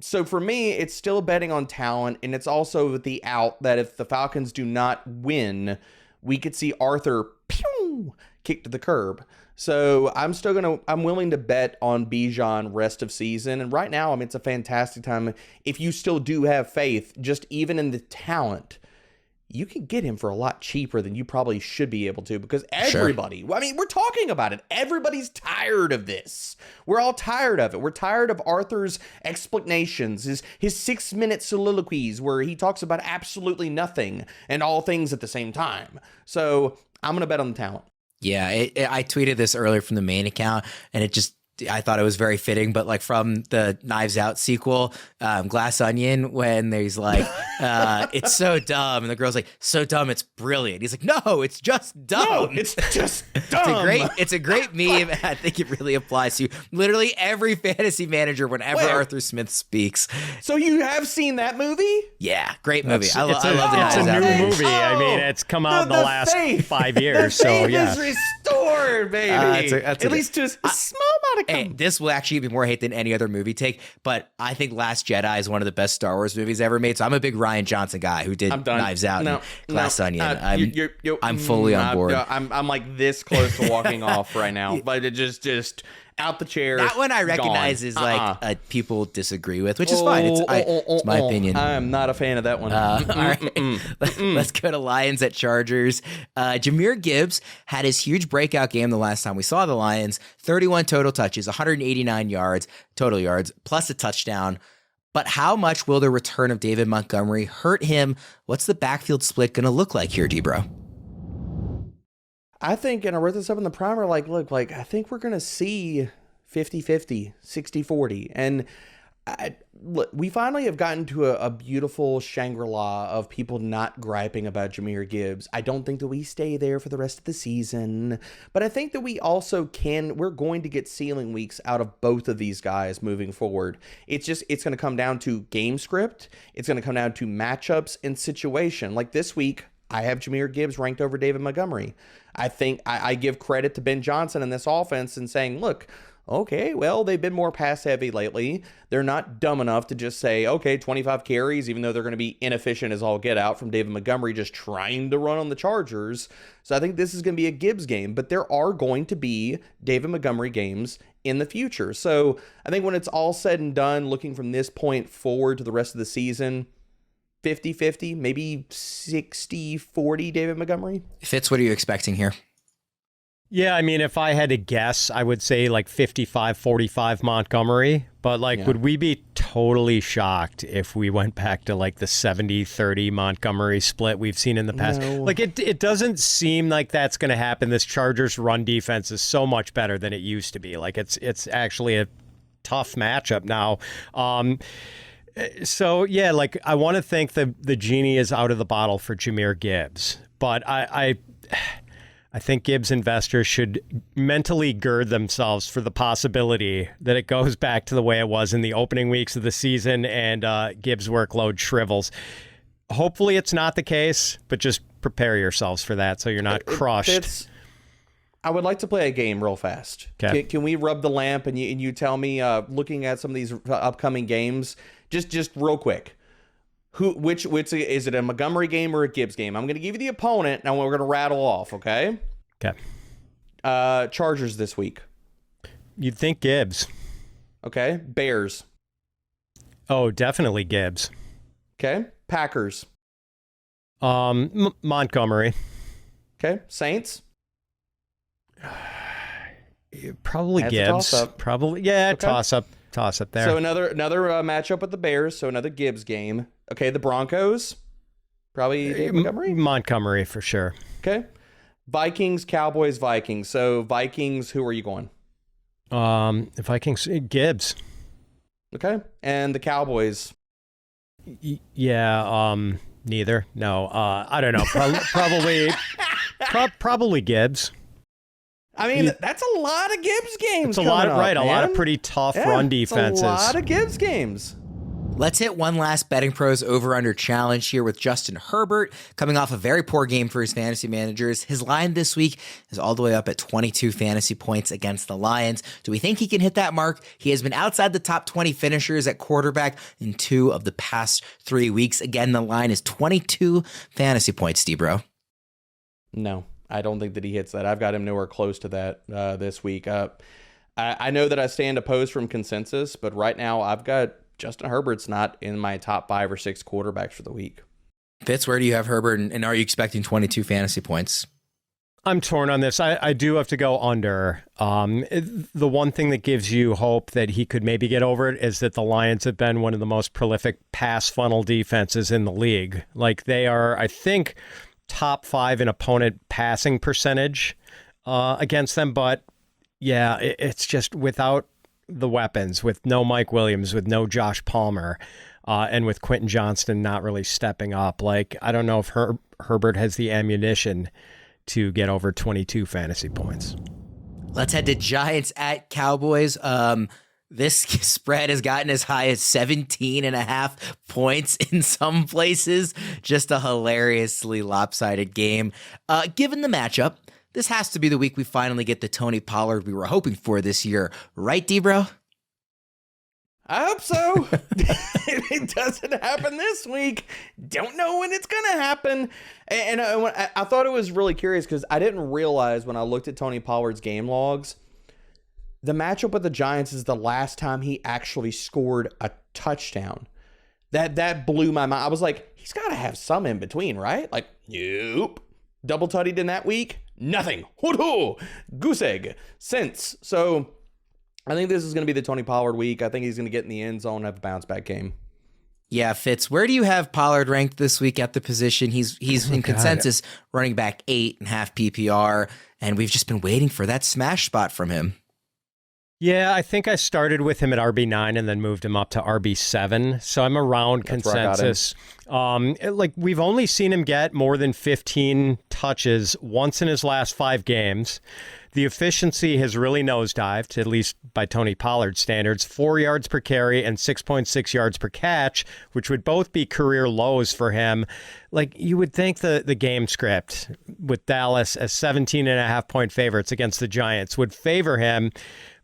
So for me, it's still betting on talent, and it's also with the out that if the Falcons do not win, we could see Arthur kick to the curb. So I'm willing to bet on Bijan rest of season. And right now, I mean, it's a fantastic time. If you still do have faith, just even in the talent, you can get him for a lot cheaper than you probably should be able to, because everybody, I mean, we're talking about it. Everybody's tired of this. We're all tired of it. We're tired of Arthur's explanations, his 6-minute soliloquies where he talks about absolutely nothing and all things at the same time. So I'm going to bet on the talent. Yeah, I tweeted this earlier from the main account, and I thought it was very fitting, but like from the Knives Out sequel, Glass Onion, when there's like, it's so dumb. And the girl's like, so dumb, it's brilliant. He's like, no, it's just dumb. No, it's just dumb. It's a great meme. And I think it really applies to literally every fantasy manager whenever Arthur Smith speaks. So you have seen that movie? Yeah, great movie. I love the Knives Out. It's a new movie. I mean, it's come out in the last 5 years. So yeah, is restored, baby. At least to a small amount of. Hey, this will actually be more hate than any other movie take, but I think Last Jedi is one of the best Star Wars movies ever made. So I'm a big Ryan Johnson guy who did Knives Out and Glass Onion. I'm fully on board. I'm like this close to walking off right now, but it just out the chair. That one I recognize is like people disagree with, which is fine. It's my opinion. I'm not a fan of that one. All right, let's go to Lions at Chargers. Jahmyr Gibbs had his huge breakout game the last time we saw the Lions. 31 total touches, 189 yards, total yards, plus a touchdown. But how much will the return of David Montgomery hurt him? What's the backfield split going to look like here, D-Bro? I think, and I wrote this up in the primer, I think we're going to see 50-50, 60-40. And we finally have gotten to a beautiful Shangri-La of people not griping about Jahmyr Gibbs. I don't think that we stay there for the rest of the season, but I think that we also we're going to get ceiling weeks out of both of these guys moving forward. It's going to come down to game script. It's going to come down to matchups and situation. Like this week, I have Jahmyr Gibbs ranked over David Montgomery. I think I give credit to Ben Johnson in this offense and saying, look, okay, well, they've been more pass heavy lately. They're not dumb enough to just say, okay, 25 carries, even though they're going to be inefficient as all get out from David Montgomery just trying to run on the Chargers. So I think this is going to be a Gibbs game, but there are going to be David Montgomery games in the future. So I think when it's all said and done, looking from this point forward to the rest of the season, 50-50, maybe 60-40 David Montgomery. Fitz, what are you expecting here? Yeah, I mean, if I had to guess, I would say like 55-45 Montgomery. But would we be totally shocked if we went back to like the 70-30 Montgomery split we've seen in the past? No. Like it doesn't seem like that's going to happen. This Chargers run defense is so much better than it used to be. Like it's actually a tough matchup now. So, yeah, like I want to think the genie is out of the bottle for Jahmyr Gibbs, but I think Gibbs investors should mentally gird themselves for the possibility that it goes back to the way it was in the opening weeks of the season and Gibbs' workload shrivels. Hopefully it's not the case, but just prepare yourselves for that so you're not crushed. I would like to play a game real fast. Okay. Can we rub the lamp and you tell me, looking at some of these upcoming games, just real quick, which is it, a Montgomery game or a Gibbs game? I'm going to give you the opponent. Now we're going to rattle off. Okay. Chargers this week. You'd think Gibbs. Okay. Bears. Oh, definitely Gibbs. Okay. Packers. Montgomery. Okay. Saints. Probably That's Gibbs. a toss-up. Probably, yeah. Okay. Toss up there. So another matchup with the Bears. So another Gibbs game. Okay, the Broncos. Probably David Montgomery. Montgomery for sure. Okay. Vikings, Cowboys, Vikings. So Vikings, who are you going? The Vikings, Gibbs. Okay. And the Cowboys. Neither. No. I don't know. Probably Gibbs. I mean, that's a lot of Gibbs games. It's a lot of man. a lot of pretty tough run defenses. A lot of Gibbs games. Let's hit one last Betting Pros over-under challenge here with Justin Herbert. Coming off a very poor game for his fantasy managers, his line this week is all the way up at 22 fantasy points against the Lions. Do we think he can hit that mark? He has been outside the top 20 finishers at quarterback in 2 of the past 3 weeks. Again, the line is 22 fantasy points, Debro. No, I don't think that he hits that. I've got him nowhere close to that this week. I know that I stand opposed from consensus, but right now I've got Justin Herbert's not in my top 5 or 6 quarterbacks for the week. Fitz, where do you have Herbert, and are you expecting 22 fantasy points? I'm torn on this. I do have to go under. The one thing that gives you hope that he could maybe get over it is that the Lions have been one of the most prolific pass funnel defenses in the league. Like, they are, I think, top 5 in opponent passing percentage against them. But yeah, it's just without the weapons, with no Mike Williams, with no Josh Palmer, and with Quentin Johnston not really stepping up. Like, I don't know if Herbert has the ammunition to get over 22 fantasy points. Let's head to Giants at Cowboys. This spread has gotten as high as 17.5 points in some places. Just a hilariously lopsided game. Given the matchup, this has to be the week we finally get the Tony Pollard we were hoping for this year. Right, Debro? I hope so. It doesn't happen this week. Don't know when it's going to happen. And I thought it was really curious because I didn't realize when I looked at Tony Pollard's game logs, the matchup with the Giants is the last time he actually scored a touchdown. That blew my mind. I was like, he's got to have some in between, right? Like, nope. Double tuttied in that week? Nothing. Hoo-hoo. Goose egg. Since. So I think this is going to be the Tony Pollard week. I think he's going to get in the end zone, have a bounce back game. Yeah, Fitz, where do you have Pollard ranked this week at the position? He's in consensus running back 8.5 PPR, and we've just been waiting for that smash spot from him. Yeah, I think I started with him at RB9 and then moved him up to RB7. So I'm around consensus. Like, we've only seen him get more than 15 touches once in his last 5 games. The efficiency has really nosedived, at least by Tony Pollard standards, 4 yards per carry and 6.6 yards per catch, which would both be career lows for him. Like, you would think the game script with Dallas as 17.5 point favorites against the Giants would favor him.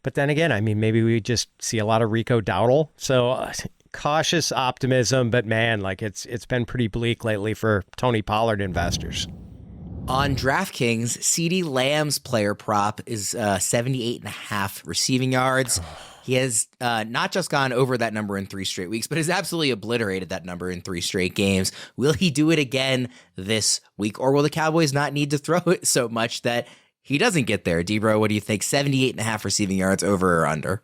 But then again, I mean, maybe we just see a lot of Rico Dowdle. So cautious optimism, but man, like it's been pretty bleak lately for Tony Pollard investors. On DraftKings, CeeDee Lamb's player prop is 78.5 receiving yards. He has not just gone over that number in 3 straight weeks, but has absolutely obliterated that number in 3 straight games. Will he do it again this week, or will the Cowboys not need to throw it so much that he doesn't get there? Debro, what do you think? 78.5 receiving yards, over or under?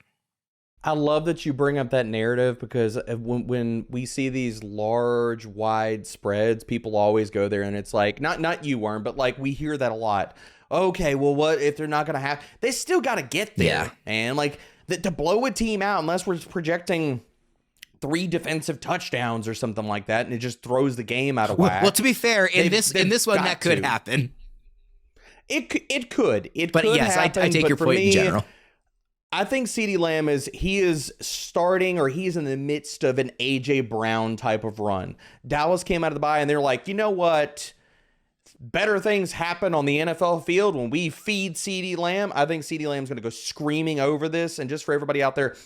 I love that you bring up that narrative because when we see these large, wide spreads, people always go there and it's like, not you, Worm, but like we hear that a lot. Okay, well, what if they're not going to have, they still got to get there. Yeah. And like to blow a team out, unless we're projecting 3 defensive touchdowns or something like that, and it just throws the game out of whack. Well, to be fair, in this one, that could happen. It could. But yes, happen, I take your point in general. I think CeeDee Lamb is starting, or he's in the midst of an A.J. Brown type of run. Dallas came out of the bye and they're like, you know what? Better things happen on the NFL field when we feed CeeDee Lamb. I think CeeDee Lamb's going to go screaming over this. And just for everybody out there,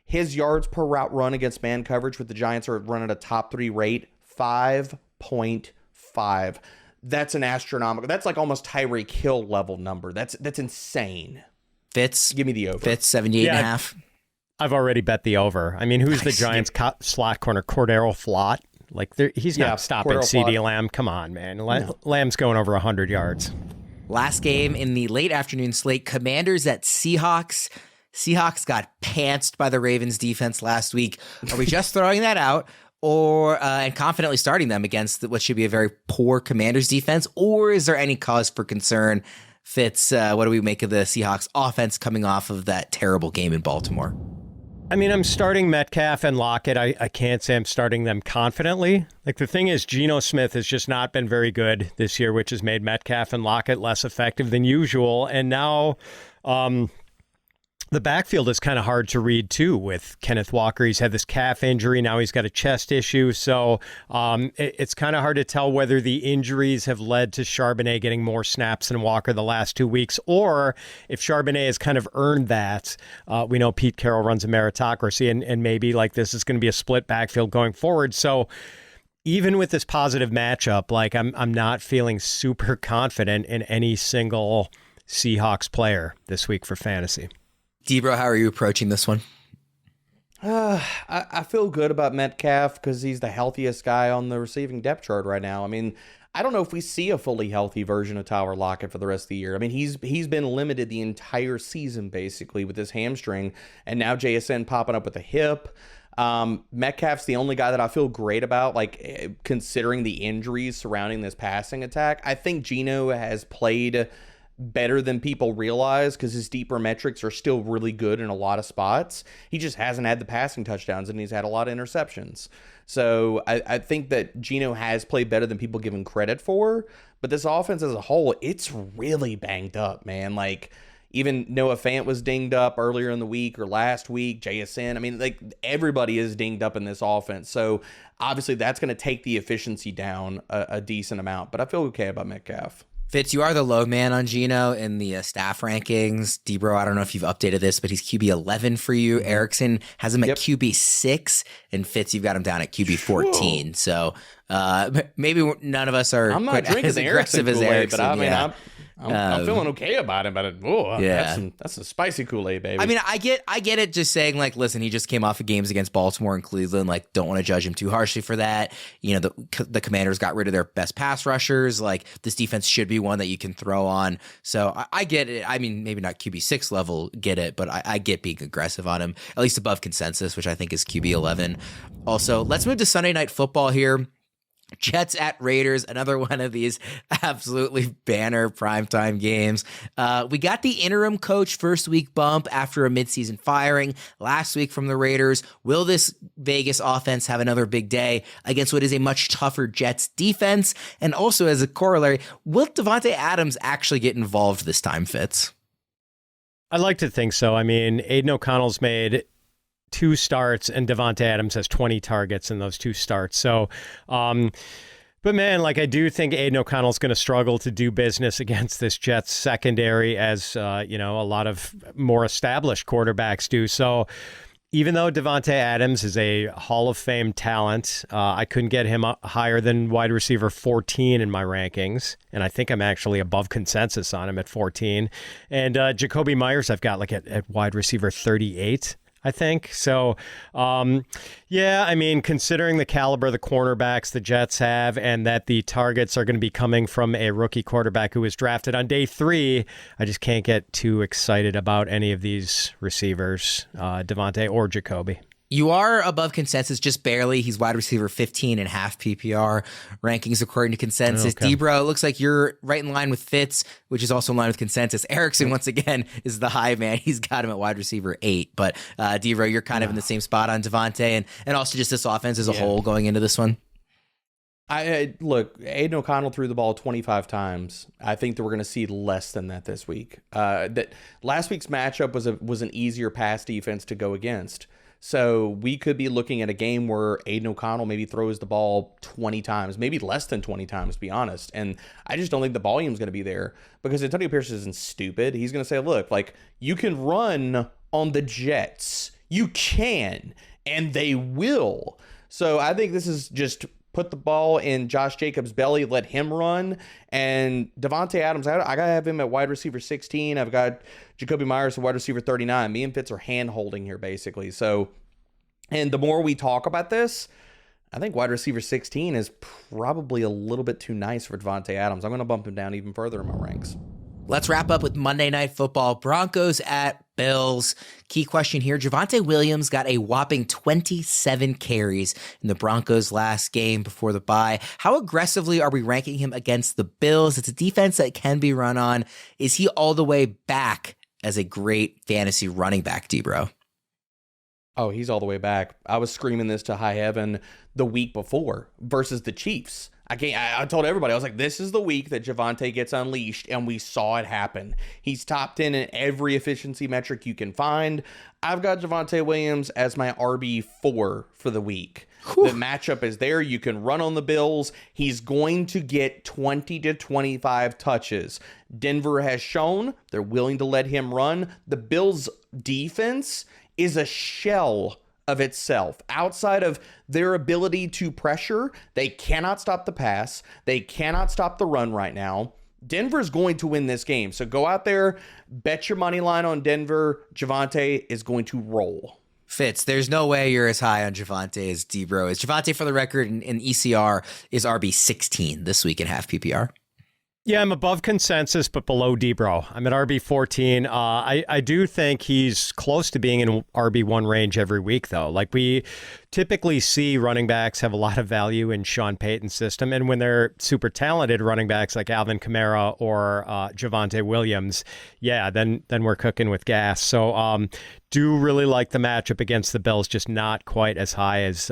his yards per route run against man coverage with the Giants are running a top 3 rate, 5.5. That's an astronomical. That's like almost Tyreek Hill level number. That's insane. Fitz, give me the over. Fitz, 78.5. I've already bet the over. I mean, who's the Giants slot corner? Cordero Flott? Like, he's not stopping CeeDee Lamb. Come on, man. Lamb's going over 100 yards. Last game in the late afternoon slate, Commanders at Seahawks. Seahawks got pantsed by the Ravens defense last week. Are we just throwing that out? or and confidently starting them against what should be a very poor Commanders defense? Or is there any cause for concern? Fitz, what do we make of the Seahawks offense coming off of that terrible game in Baltimore? I mean, I'm starting Metcalf and Lockett. I can't say I'm starting them confidently. Like, the thing is, Geno Smith has just not been very good this year, which has made Metcalf and Lockett less effective than usual. And now the backfield is kind of hard to read, too, with Kenneth Walker. He's had this calf injury. Now he's got a chest issue. So it's kind of hard to tell whether the injuries have led to Charbonnet getting more snaps than Walker the last 2 weeks, or if Charbonnet has kind of earned that. We know Pete Carroll runs a meritocracy, and maybe like this is going to be a split backfield going forward. So even with this positive matchup, like I'm not feeling super confident in any single Seahawks player this week for fantasy. Debro, how are you approaching this one? I feel good about Metcalf because he's the healthiest guy on the receiving depth chart right now. I mean, I don't know if we see a fully healthy version of Tyler Lockett for the rest of the year. I mean, he's been limited the entire season, basically, with his hamstring, and now JSN popping up with a hip. Metcalf's the only guy that I feel great about, like, considering the injuries surrounding this passing attack. I think Geno has played better than people realize because his deeper metrics are still really good in a lot of spots. He just hasn't had the passing touchdowns, and he's had a lot of interceptions. So I think that Geno has played better than people give him credit for, but this offense as a whole, it's really banged up, man. Like, even Noah Fant was dinged up earlier in the week or last week, JSN. I mean, like, everybody is dinged up in this offense. So obviously that's going to take the efficiency down a decent amount, but I feel okay about Metcalf. Fitz, you are the low man on Geno in the staff rankings. Debro, I don't know if you've updated this, but he's QB 11 for you. Erickson has him at QB 6, and Fitz, you've got him down at QB 14. Whoa. So maybe none of us are I'm not drinking as aggressive as Erickson. But I mean, I'm feeling okay about it, but that's a spicy Kool-Aid, baby. I mean, I get it just saying, like, listen, he just came off of games against Baltimore and Cleveland. Like, don't want to judge him too harshly for that. You know, the Commanders got rid of their best pass rushers. Like, this defense should be one that you can throw on. So I get it. I mean, maybe not QB 6 level, get it, but I get being aggressive on him, at least above consensus, which I think is QB 11. Also, let's move to Sunday Night Football here. Jets at Raiders, another one of these absolutely banner primetime games. We got the interim coach first week bump after a midseason firing last week from the Raiders. Will this Vegas offense have another big day against what is a much tougher Jets defense? And also, as a corollary, will Davante Adams actually get involved this time, Fitz? I'd like to think so. I mean, Aiden O'Connell's made 2 starts, and Davante Adams has 20 targets in those 2 starts. So, but man, like, I do think Aiden O'Connell's going to struggle to do business against this Jets secondary, as a lot of more established quarterbacks do. So, even though Davante Adams is a Hall of Fame talent, I couldn't get him up higher than wide receiver 14 in my rankings. And I think I'm actually above consensus on him at 14. And Jacoby Myers, I've got like at wide receiver 38. I think. So, I mean, considering the caliber of the cornerbacks the Jets have and that the targets are going to be coming from a rookie quarterback who was drafted on day 3, I just can't get too excited about any of these receivers, Davante or Jacoby. You are above consensus, just barely. He's wide receiver 15 and half PPR rankings according to consensus. Okay. Debro, it looks like you're right in line with Fitz, which is also in line with consensus. Erickson, once again, is the high man. He's got him at wide receiver 8. But Debro, you're kind of in the same spot on Davante and also just this offense as a whole going into this one. Look, Aiden O'Connell threw the ball 25 times. I think that we're going to see less than that this week. That last week's matchup was an easier pass defense to go against. So we could be looking at a game where Aiden O'Connell maybe throws the ball 20 times, maybe less than 20 times, to be honest. And I just don't think the volume is going to be there because Antonio Pierce isn't stupid. He's going to say, look, like, you can run on the Jets. You can, and they will. So I think this is just put the ball in Josh Jacobs' belly, let him run. And Davante Adams, I got to have him at wide receiver 16. I've got Jacoby Myers at wide receiver 39. Me and Fitz are hand-holding here, basically. So, and the more we talk about this, I think wide receiver 16 is probably a little bit too nice for Davante Adams. I'm going to bump him down even further in my ranks. Let's wrap up with Monday Night Football. Broncos at Bills. Key question here. Javonte Williams got a whopping 27 carries in the Broncos' last game before the bye. How aggressively are we ranking him against the Bills? It's a defense that can be run on. Is he all the way back as a great fantasy running back, D-Bro? Oh, he's all the way back. I was screaming this to high heaven the week before versus the Chiefs. I told everybody, I was like, this is the week that Javonte gets unleashed, and we saw it happen. He's top 10 in every efficiency metric you can find. I've got Javonte Williams as my RB4 for the week. Whew. The matchup is there. You can run on the Bills. He's going to get 20 to 25 touches. Denver has shown they're willing to let him run. The Bills' defense is a shell of itself. Outside of their ability to pressure, they cannot stop the pass. They cannot stop the run right now. Denver's going to win this game. So go out there, bet your money line on Denver. Javonte is going to roll. Fitz, there's no way you're as high on Javonte as D-Bro is. Javonte, for the record, in ECR is RB16 this week in half PPR. Yeah, I'm above consensus, but below D-Bro. I'm at RB14. I do think he's close to being in RB1 range every week, though. Like, we typically see running backs have a lot of value in Sean Payton's system, and when they're super talented running backs like Alvin Kamara or Javonte Williams, yeah, then we're cooking with gas. So do really like the matchup against the Bills, just not quite as high as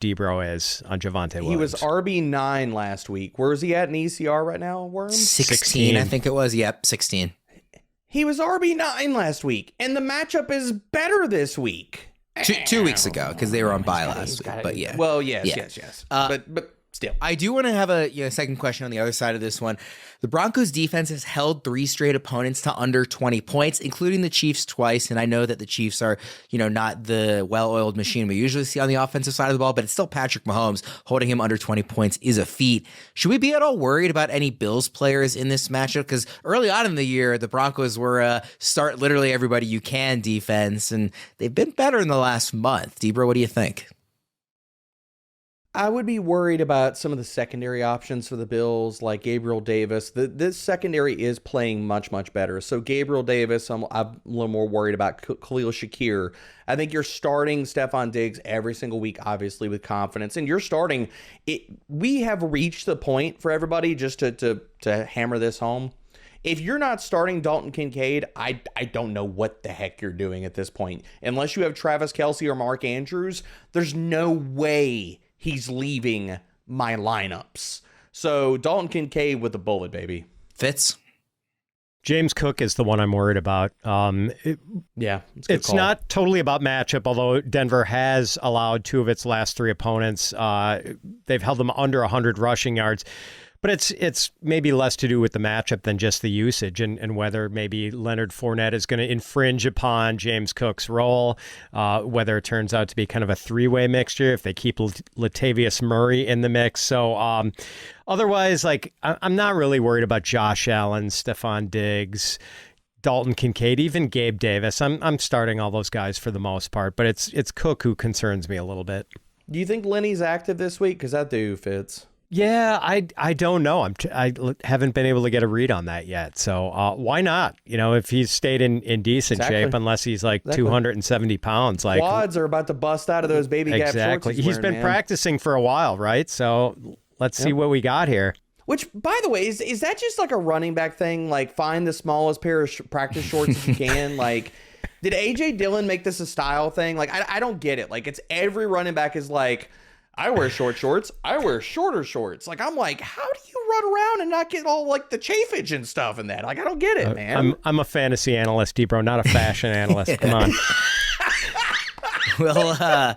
D-Bro is on Javonte Williams. He was RB9 last week. Where is he at in ECR right now, Worm? 16, I think it was. Yep, 16. He was RB9 last week, and the matchup is better this week. 2 weeks ago, because they were on bye last week. But yeah. Well, yes. But still. I do want to have a second question on the other side of this one. The Broncos defense has held 3 straight opponents to under 20 points, including the Chiefs twice. And I know that the Chiefs are, not the well-oiled machine we usually see on the offensive side of the ball, but it's still Patrick Mahomes. Holding him under 20 points is a feat. Should we be at all worried about any Bills players in this matchup? Because early on in the year, the Broncos were start literally everybody you can defense, and they've been better in the last month. D-Bro, what do you think? I would be worried about some of the secondary options for the Bills, like Gabriel Davis. This secondary is playing much, much better. So Gabriel Davis, I'm a little more worried about Khalil Shakir. I think you're starting Stephon Diggs every single week, obviously, with confidence. And you're starting it. We have reached the point for everybody, just to hammer this home. If you're not starting Dalton Kincaid, I don't know what the heck you're doing at this point. Unless you have Travis Kelce or Mark Andrews, there's no way he's leaving my lineups. So Dalton Kincaid with the bullet, baby. Fitz? James Cook is the one I'm worried about. It's not totally about matchup, although Denver has allowed 2 of its last 3 opponents. They've held them under 100 rushing yards. But it's maybe less to do with the matchup than just the usage and whether maybe Leonard Fournette is going to infringe upon James Cook's role, whether it turns out to be kind of a 3-way mixture if they keep Latavius Murray in the mix. So otherwise, I'm not really worried about Josh Allen, Stephon Diggs, Dalton Kincaid, even Gabe Davis. I'm starting all those guys for the most part, but it's Cook who concerns me a little bit. Do you think Lenny's active this week? Because that dude fits. Yeah, I don't know. I haven't been able to get a read on that yet. So why not? If he's stayed in decent shape, unless he's 270 pounds. Quads are about to bust out of those baby gap shorts. Exactly. He's been practicing for a while, right? So let's see what we got here. Which, by the way, is that just like a running back thing? Like, find the smallest pair of practice shorts if you can. Did A.J. Dillon make this a style thing? I don't get it. It's every running back is like, I wear short shorts. I wear shorter shorts. I'm like, how do you run around and not get all the chafage and stuff in that? I don't get it, man. I'm a fantasy analyst, D-Bro, not a fashion analyst. Come on. Well,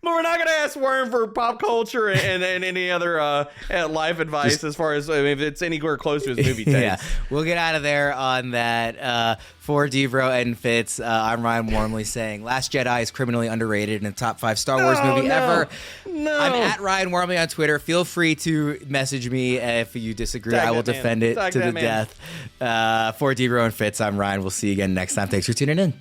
we're not going to ask Worm for pop culture and any other life advice as far as if it's anywhere close to his movie taste. Yeah, we'll get out of there on that. For D-Bro and Fitz, I'm Ryan Wormeli saying Last Jedi is criminally underrated and a top 5 Star Wars movie ever. No. I'm at Ryan Wormeli on Twitter. Feel free to message me if you disagree. I will defend it to the death. For D-Bro and Fitz, I'm Ryan. We'll see you again next time. Thanks for tuning in.